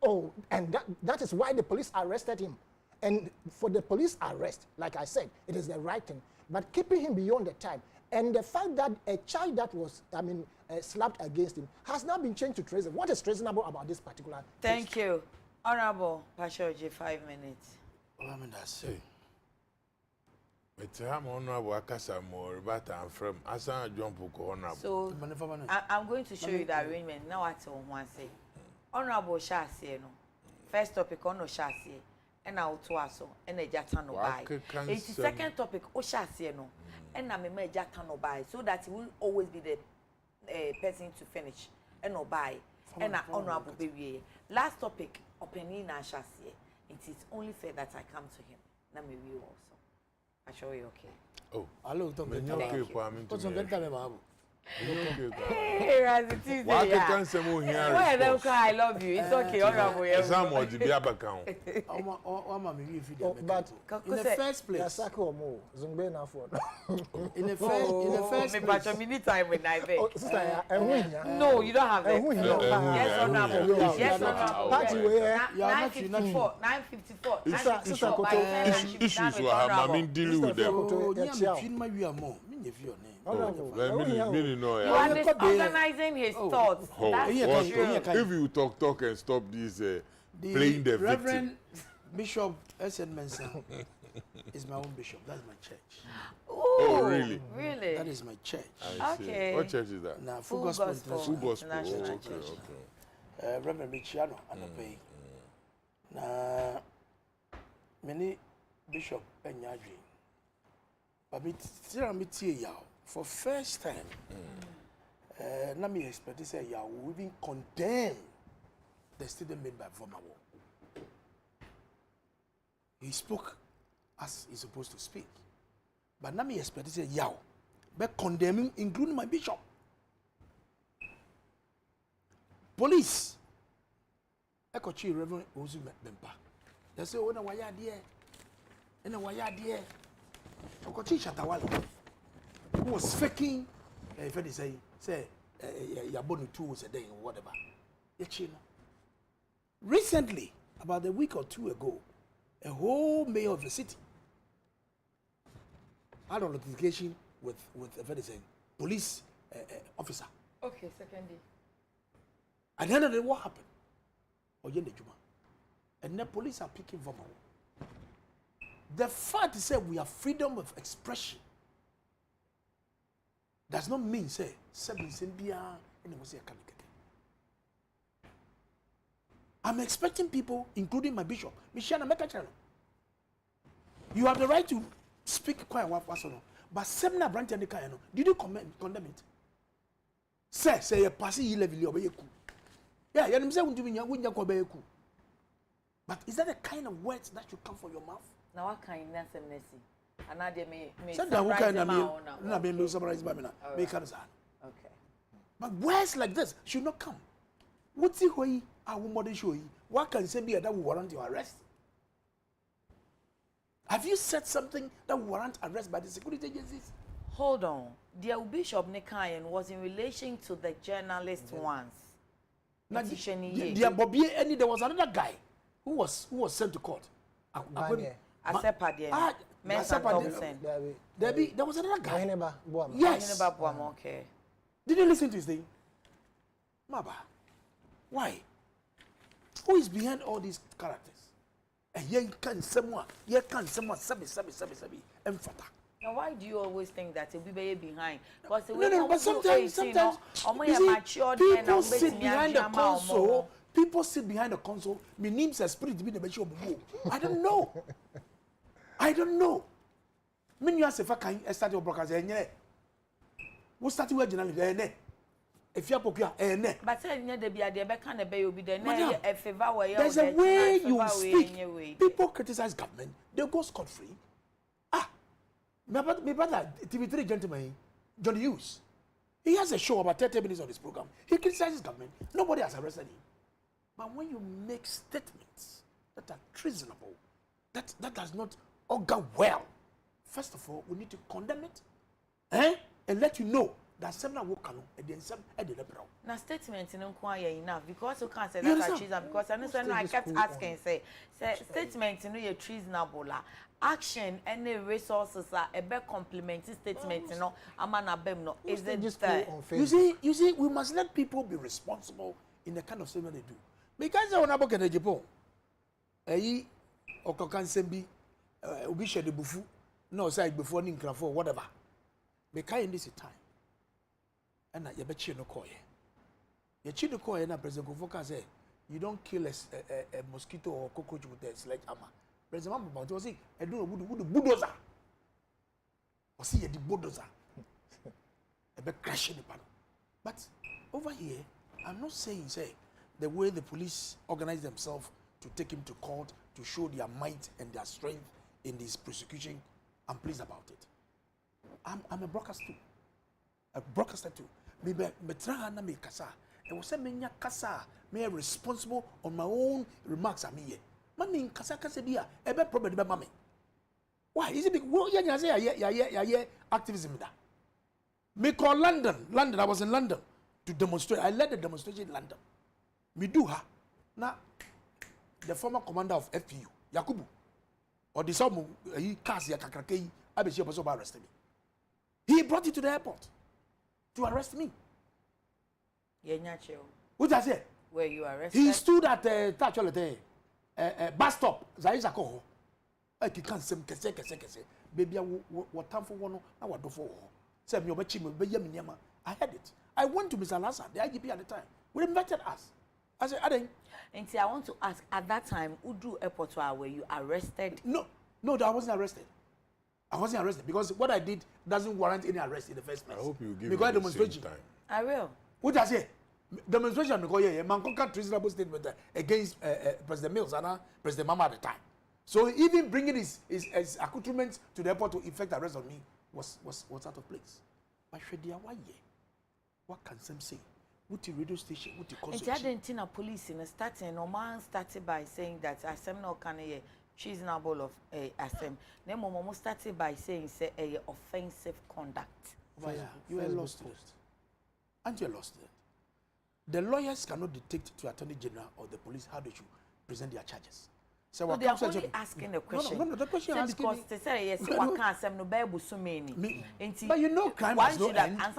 Oh, and that is why the police arrested him. And for the police arrest, like I said, it is the right thing. But keeping him beyond the time, and the fact that a child that was, slapped against him has now been changed to treason. What is treasonable about this particular case? Thank you. Honorable Pashoji, 5 minutes. I mean, that's it. But I'm honorable Akasa more, but I'm from Asa John Poko honorable. So I'm going to show you the arrangement. Now what I want to say. Honorable Shasi, no. First topic on no Shasi, and now to us, and a jatano by. 82nd topic, O Shasi, no. And I may jatano by, so that it will always be the person to finish and no buy. And honorable baby. Last topic, opening and Shasi. It is only fair that I come to him. Now me will also. I show you okay. Oh, hello, don't get what's on that Hey, Razzie, why can't someone hear? Why don't cry? I love you. It's okay, honorable. Some of the Biabacount. But in the first place, in the first place, minute time when I beg. No, you don't have it. Yes, honorable. Yes, honorable. 954. Issues will have, I mean, dealing with them. You are organizing his thoughts. That's true. If you talk and stop this playing the Reverend victim. Bishop S.N. Mensah is my own bishop. That's my church. Oh, really? Really? That is my church. Okay. What church is that? Now, Full Gospel. Full Gospel. International Okay, Church. okay. Reverend Michiano, and obey. Now, many bishop and Yadri. But me still me tea yaw for first time. Na me expect to say yaw we even condemn the statement made by former war. He spoke as he's supposed to speak. But na me expect to say yaw by condemning, including my bishop. Police. Ekochi Reverend Ozu Bempa. They say, oh, na waya dear. And waya dear. Okochi Shatawale, who was faking, if they say, Yabonu 2 was a day or whatever. Recently, about a week or two ago, a whole mayor of the city had a notification with if they say, police officer. Okay, second day. At the end of the day, what happened? Oyende Juma. And the police are picking from her. The fact is that we have freedom of expression does not mean say I'm expecting people, including my bishop, Michelle Mekachano. You have the right to speak quite one person, but Semna Branch and the Kayano, did you condemn it? Say a passy level of Yeku. Yeah, you know, but is that the kind of words that should come from your mouth? Now what kind of mercy? And now they may summarize by me. Okay. But words like this should not come. What's the way I will model show you? What can say be that will warrant your arrest? Have you said something that will warrant arrest by the security agencies? Hold on. The Bishop Nekayan was in relation to the journalist once. Now, there was another guy who was sent to court. Asepa there was another guy. Yes. Okay. Did you listen to his thing? Maba. Why? Who is behind all these characters? And sabi. Emfata. Now, why do you always think that it'll be behind? Because No, but sometimes people sit behind the console. People sit behind the console. My name's a spirit to be the best of I don't know. I don't know. Many years if I can start your broadcast, we start with generally. If you are popular, but there's a way you speak. People criticize government, they go scot free. My brother, TV3 gentleman, John Hughes, he has a show about 30 minutes on his program. He criticizes government. Nobody has arrested him. But when you make statements that are treasonable, that does not augur well, first of all, we need to condemn it, and let you know that some will come and then some at the liberal. Now, statements in enough because you can't say that's a treason because I kept asking, say statements in your treasonable. Action any resources are a better complementary statement, you know, no is it there? You see, we must let people be responsible in the kind of statement they do. Because I want to get a Japan. Or can be we share the bufu, no side before Ninkra for whatever. Because in this time, and you bet you no coy. You cheat the coy and a president Kofoka say, you don't kill a mosquito or cockroach with a sledgehammer. President Mama was saying, I don't know who the bulldozer. Or see the bulldozer. A bit crashing the panel. But over here, I'm not saying, say, the way the police organize themselves to take him to court, to show their might and their strength in this prosecution, I'm pleased about it. I'm a broadcaster too. A broadcaster too. Me trahana me kasa. I was saying me kasa. Me responsible on my own remarks. I'm here. Mami kasa bia ebe problem be mami. Why is it big? Well, yeah, say activism da. Me call London. I was in London to demonstrate. I led the demonstration in London. Me do her. Now the former commander of FPU, Yakubu, or the some he cast ya kakrakei, abeshi person arrested me. He brought it to the airport to arrest me. What I say? Were you arrested? He stood at the bus stop. Zaiza ko. I can't say kese. Baby, what time for one? I want to for. Say me obechi me be yam nyama. I had it. I went to Mr. Lassa, the IGP at the time. We invited us. I said, Aden. And see, I want to ask, at that time, Udu Airport, were you arrested? No, I wasn't arrested. I wasn't arrested because what I did doesn't warrant any arrest in the first place. I hope you give because me demonstration. the same time. I will. What I say? Demonstration because Mankoka treasonable statement against President Mills and President Mama at the time. So even bringing his accoutrements to the airport to effect arrest on me was out of place. But what can some say? What the radio station? What the consultation? And the police in the starting, no man started by saying that Assem no can a treasonable of Assem. Then Momo started by saying say a offensive conduct. You are lost it. And you are lost it. The lawyers cannot dictate to Attorney General or the police how they should present their charges. So they are only asking a question. No, the question is because they say yes, what can't say no bear so many. But you know, crime has no end. As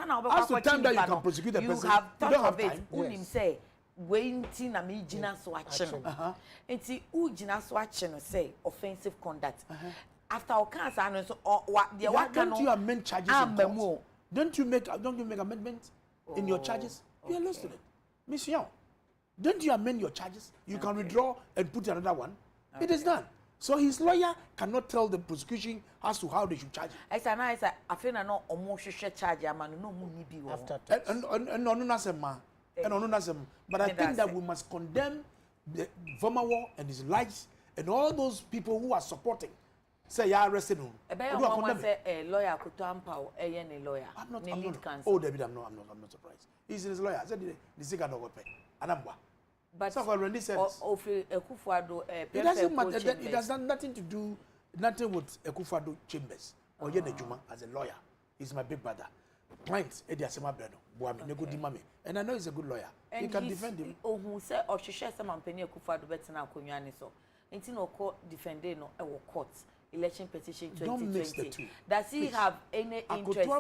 to time that you can prosecute the person, you have you don't have time. Unim say waiting na me jina so action. Enti u jina so action say offensive conduct. After all cancer and so what the what don't you amend charges in court? Don't you make amendments in your charges? You are lost in it. Miss Young, don't you amend your charges? You can withdraw and put another one. It is done. So his lawyer cannot tell the prosecution as to how they should charge him. I feel no almost charge no after but I think that we must condemn the former war and his lies and all those people who are supporting. Say you are arrested him. A lawyer could tamper a lawyer. I'm not surprised. He's his lawyer. I said the second of pay. But so it doesn't matter. It has nothing with Ekufado Chambers or Yenejuma as a lawyer. He's my big brother. Client Eddie Asema Breno, Boami, Negudi Mami. And I know he's a good lawyer. He can defend him. Oh, who said or she shares some penny Ekufado Betina Kunyani so. Until no court defending no court election petition 2020. Don't mix the two. Does he have any interest?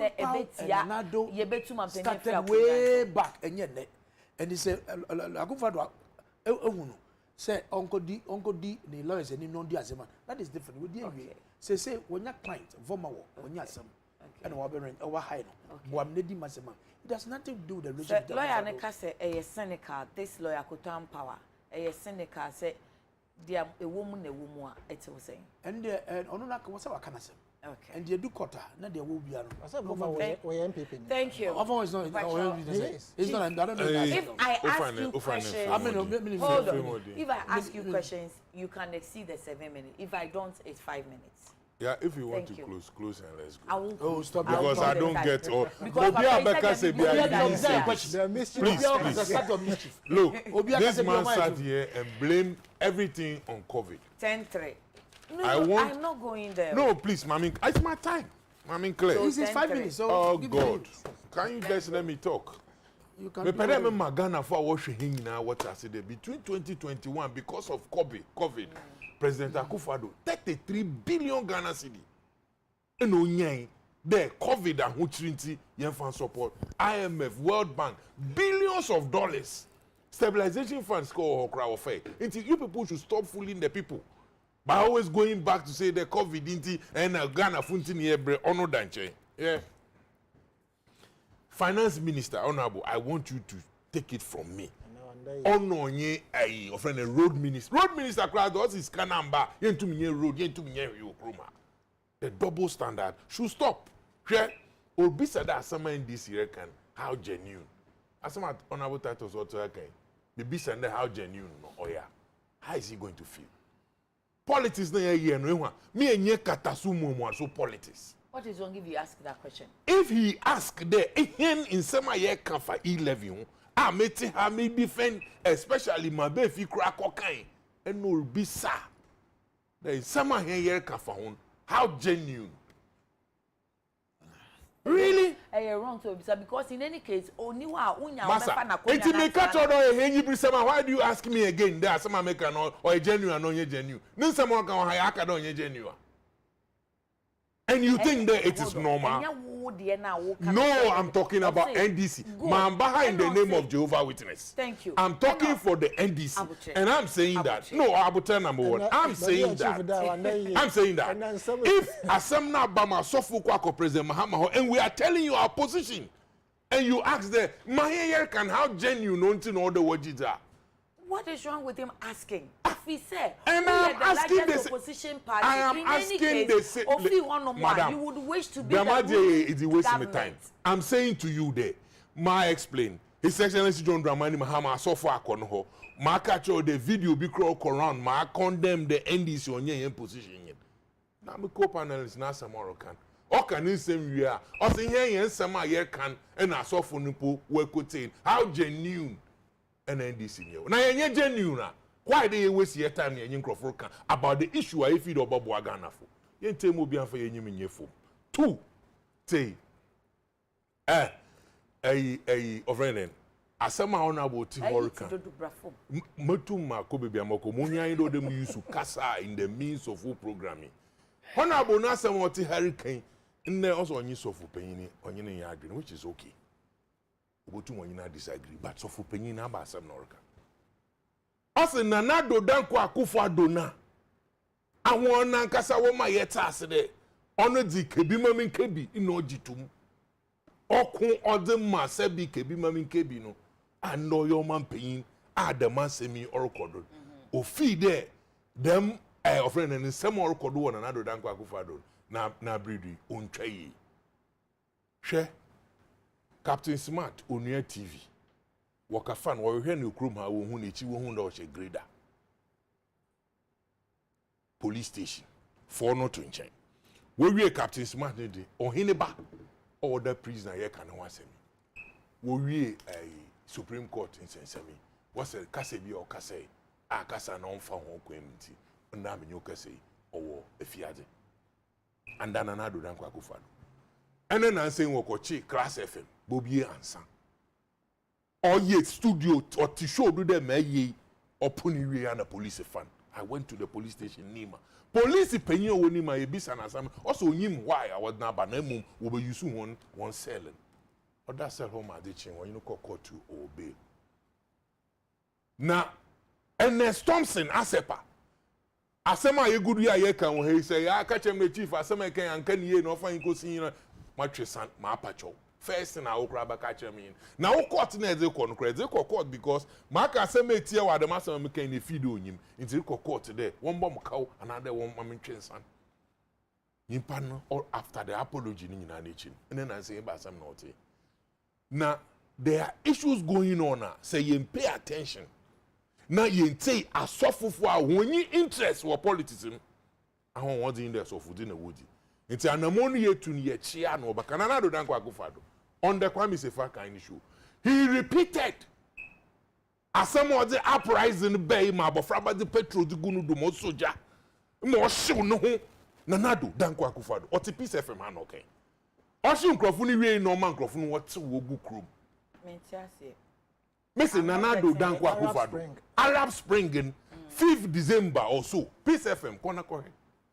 Started way back and yet. And he said, Akufado, say Uncle D, the lawyers and non Diazema. That is different. We deal with say when your client voma wo when your some and wa be rent over high no bo am nedi masema it has nothing to do with the relationship. The lawyer neka say a cynical, this lawyer could turn power. A cynical say there a woman it was saying. And ono na was our kana sem. Okay. And they do quarter, na they will be Thank you. Is not it's not I don't know. If I ask you questions, hold on. If I ask you questions, you can exceed the 7 minutes. If I don't, it's 5 minutes. Yeah, if you want Thank to you. close and let's go. I won't. Oh, stop Because I don't get all. Because Obi Abeka say be Look, this man sat here and blamed everything on COVID. 10-3. No, I'm not going there. No, please, Mami, it's my time. Mami, Claire. This is 5 minutes. So oh God, can you guys let me talk? You can. Me pere me Ghana for what she now what I said between 2021 because of COVID. President Akufo-Addo 33 billion Ghana cedi. Eno nyan there COVID and who trinity yen support IMF, World Bank, billions of dollars. Stabilization funds go okra ofe. Until you people should stop fooling the people. By always going back to say the COVID inti and Ghana funti ni ebre ono danche. Yeah. Finance Minister Honorable, I want you to take it from me. Ono nye ai ofren a road minister. Road minister crowd us is kanamba. Yentu minye road, yentu minye yokroma. The double standard should stop. Hwe obi said that some in this year can how genuine. Asama honorable titles what can. Be send how genuine no oya. How is he going to feel? Politics na year no me enye katasumo mo so politics. What is wrong if you ask that question? If he ask there in some year can for 11 I meti ha me defend especially my be fi kra kokan and no be sa. There is some year can for how genuine. Really? You're wrong to observe because in any case, only wa unya Masa, eti me catch or henyi brisema. Why do you ask me again? There some American or a genuine or not genuine. Then someone can hire don't genuine. And you think that it is normal? No, I'm talking about NDC. Man behind the name of Jehovah Witness. Thank you. I'm talking for the NDC. And I'm saying that. No, I will tell number one. I'm saying that. I'm saying that. If Asamna Bama Sofukwako President Mahama, and we are telling you our position, and you ask them, Mahayer can how genuine to know the words are. What is wrong with him asking? If he said, and I'm asking this opposition party, I am asking this, Madam, you would wish to be the is wasting my time. I'm saying to you there, ma explain. His Excellency John Dramani Mahama so far kono ma catch the video be crawl around, ma condemn the NDC on your position. Now me co-panelists na samoro can. O can in same we are. O say here some year can and I saw for nipo we quoting. How genuine and NDC new. Now you genuine. Why do you waste your time in Crawford about the issue I feed or Bobo Agana for? You tell me for your new phone. Two, say, overenen. Asama honorable to Hurricane. Matuma Kobe Biamoko, Munya, you know, them use to Kasa in the means of full programming. Honorable Nasa Moti Hurricane, and there also on use of opinion on your yard, which is okay. But you will not disagree, but so for penny number some Norca. Ase nanado danko Akufo-Addo na. Awon nankasa wo ma yeta ase de. Ono di kebi mami kebi ino jitum. Okun ode ma se bi kebi mami kebi no. Ano yo man peyin adama semi orokodo. Ofi de dem ofren en sem orokodo wo nanado danko Akufo-Addo na bridi ontwa yi. Hwe Captain Smart Onua TV. Waka fan wo hwe ne okrum ha wo hu ne chi wo hu da o che grader. Police station. For no to nchen. We wie Captain Smart ne de ohene ba order prisoner ye kan ho asemi. We wie Supreme Court in Sensemi. What say kase bi o kase a kasa na onfa ho kwamti. Na me nyo kase owo efiade. And then another dan kwa Akufo-Addo. And then I'm saying wokochi Class FM Bobie ansa. Or ye studio or to show do them ye opuni we and a police fan. I went to the police station Nima. Police penny o Nima e bisa na sam. Also him why I was na ba na mum we be use one selling. Or that sell home Adekye when you call court to obey. Na Ernest Thompson Asepa. asema ye gudu ya ye kan wo he say ya ka chem na chief asema kan anka ni ye no fa nko sin na ma twesan ma apacho first na wo kra ba ka chem yin na wo court na eze ko no kra eze ko court because ma ka asema etie wa de ma asema me kan na feed onyim nti ko court there won bom kaw another won ma me twensan nimpa no or after the apology ni nyina na echi and then say ba asem na ote na there are issues going on now say you pay attention now you say asofofo a wonyi interest for politics ahon won dey in there so food na wodi nti anamonu yetu ni ye chia na obaka na do danko akufado on the Kwame Sefa kind show he repeated asem o dey uprising bay ma bofraba the petrol di gunu do mo soja mo hyew no ho na nado danko akufado o ti Peace FM ha no okay o hyew nkrofo ni wie no ma nkrofo no wote wo gu krom Mr. Nanado Danko Akufado. Arab Spring in 5th December or so. Peace FM, kona kore.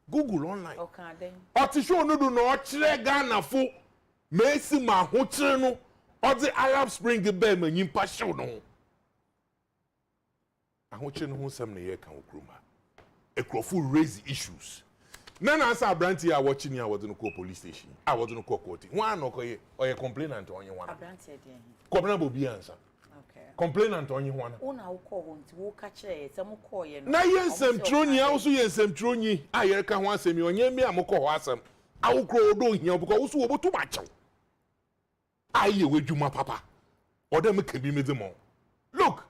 Google online. Okay, then. Otisho no do no chire Ghana fo. Mesi ma ho chire no. Odi Arab Spring be ma nyimpa show no. Aho chire no ho sam na ye kan okroma. Ekrofo raise issues. Nana answer Abranti a watching ya was no call police station. I was no call court. One no ko ye or ye complainant on you one. Abranti dey. Complainant bo bi answer. Complainant on you one. Una wo call hon ti wo ka kire se mo call ye no. Na yensem troni also yensem troni a ye ka ho asem onye mi amoko ho asem. Awokro do hia because wo botu macho. Aye wedwuma papa. Oda me kebi me demo. Look,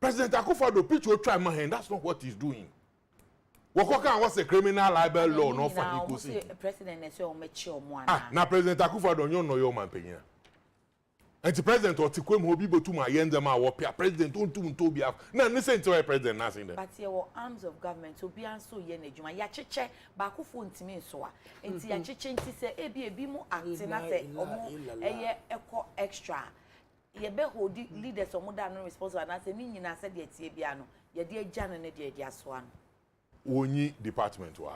President Akufo-Addo pitch will try my hand. That's not what he's doing. Wokoka was a criminal libel law no for ikosi. President na say o mechi o mo ana. Ah, na President Akufo-Addo nyo no yo man penya. And the president or tikwem ho bibo to my yenda ma wo pia president ontum to bia na ne say nto president na say there. But here were arms of government so bia so ye na adwuma ya cheche ba akufo ntimi nso a enti ya cheche nti say ebi mu act na say omo eye eko extra ye be hold leaders omo da no responsible na say ni nyina say de tie bia no ye de agya no ne de aso ano. Onyi department wa.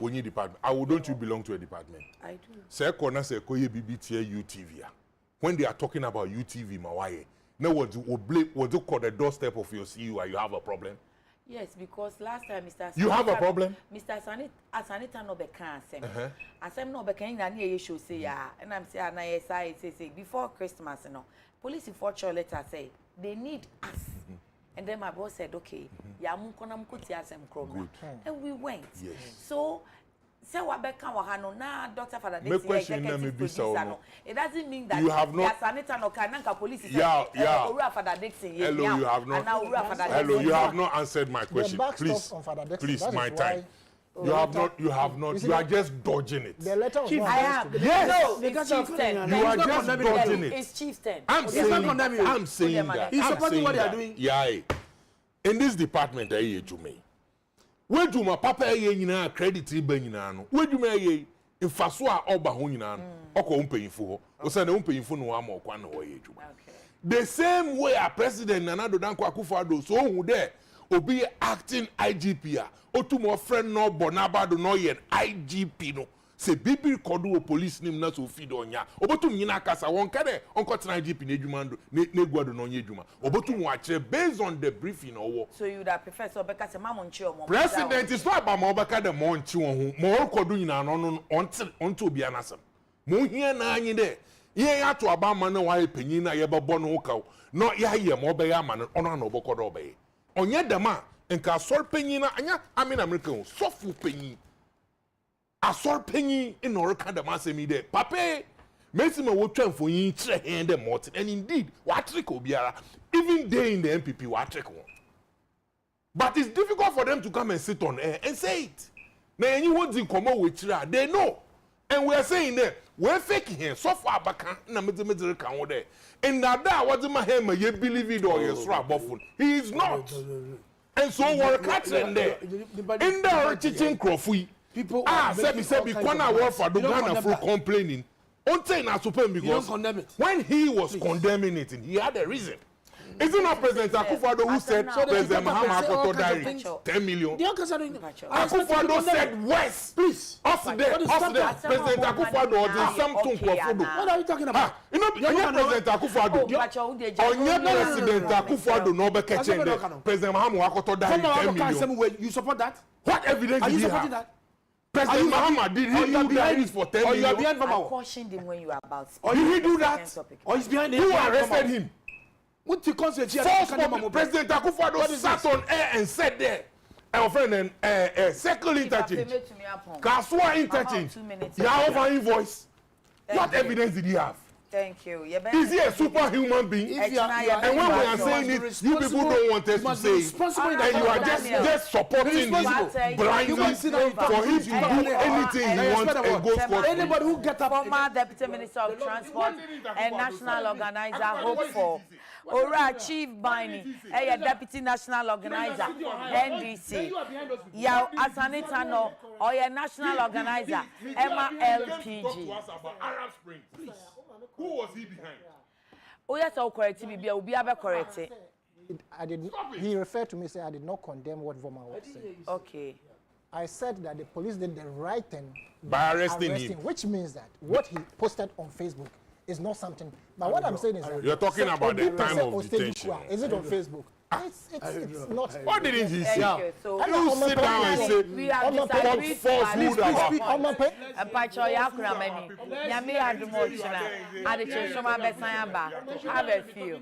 Only department. Don't you belong to a department? I do. Say corner say koye BBTA UTV. When they are talking about UTV mawaye, now what do call the doorstep of your CEO? You have a problem? Yes, because last time Mr. You have a problem? Mr. Sanita no be can say. Asem no be can na ye show say ya. And I'm say na yes I say before Christmas no. Police for letter say they need us. And then my boss said, okay, ya munkona mkuti asem kroma. And we went. Yes. So, say what beka wahano na Dr. Father My question na me bisa no. It doesn't mean that you have not sanita no kananka police is yeah. Father Dixon. Hello, you have not. Hello, you have not answered my question. Please, my time. You have not. You are just dodging it. The letter was I am. Yes. No, it's chieftain. You are just dodging it. It's chieftain. I'm saying that. He's supporting what they are doing. Yeah. In this department, I hear you me. Where do my papa nyina credit iba nyina no? Where do me mfaso a oba ho nyina no? Oko umpanyifo ho. O say na umpanyifo no am okwa na ho ye dwuma. The same way a president Nanado Danko Akufo-Addo so hu there obi acting IGP a otumo friend no bonabado no ye IGP no se bibi kodo police nim na so feed onya obotum nyina kasa won ka de onko tena IGP na edwuma ndo na guado no nya edwuma obotum wa kire based on the briefing owo. So you that professor obeka se mamo nchi omo president is not about mo obeka de mo nchi won ho mo kodo nyina no no onto obi anasem mo hia na anyi de ye ya to aba ma na wa epanyin na ye bebo no ka no ya ye mo obe ya ma no ono na obokodo obe onye dema nka asor panyin na anya amen american sofu panyin asor panyin in orika dema asemi de papa mesi ma wo twamfo yin kire hen de mot and indeed what trick obiara even they in the MPP what trick one. But it's difficult for them to come and sit on air and say it na any won din komo we kire they know and we are saying that we're faking here so far back na medimedire kan wo there and that what ma him ye believe it or you sra abofun he is not. And so we're catching there in the teaching crofui people sebi kwana word for Ghana for complaining until na supreme because when he was condemning it he had a reason Isn't not President Akufo-Addo who said President Mahama Akoto diary 10 million? Akufo-Addo said worse. Please. President Akufo-Addo or something for What are you talking about? You know, President Akufo-Addo. President Akufo-Addo no be catching President Mahama Akoto diary 10 million. You support that? What evidence are did you he supporting have? that? President Mahama did he do diaries for 10 million? I cautioned him when you are about. Or did he do that? Or he's behind him? Who arrested him? What you consider? President Akufo-Addo sat on air and said there, our friend and circle interchange, Kasua interchange, Yahova invoice. What evidence did he have? Thank you. Is he a superhuman being? And when we are saying it, you people don't want us to say it. And you are just supporting him blindly for him to do anything he wants and go for anybody who gets up. Former Deputy Minister of Transport and National Organizer hope for. Ora Chief Bini, a Deputy National Organizer, NDC. Yao Asanitano, or a National Organizer, Emma LPG. Who was he behind? Oh, yes, I'll correct him. Will be able to correct it. I did. He referred to me saying I did not condemn what Voma was saying. Okay. I said that the police did the right thing by arresting him, which means that what he posted on Facebook is not something. But what I'm saying is that you're talking about the time of detention. Is it on Facebook? It's not. What didn't he say? So you sit down and say we have disagreed falsehood about. Pacho yakura many. Nyame adumo china. Adekye Nsroma besan aba. Have a few.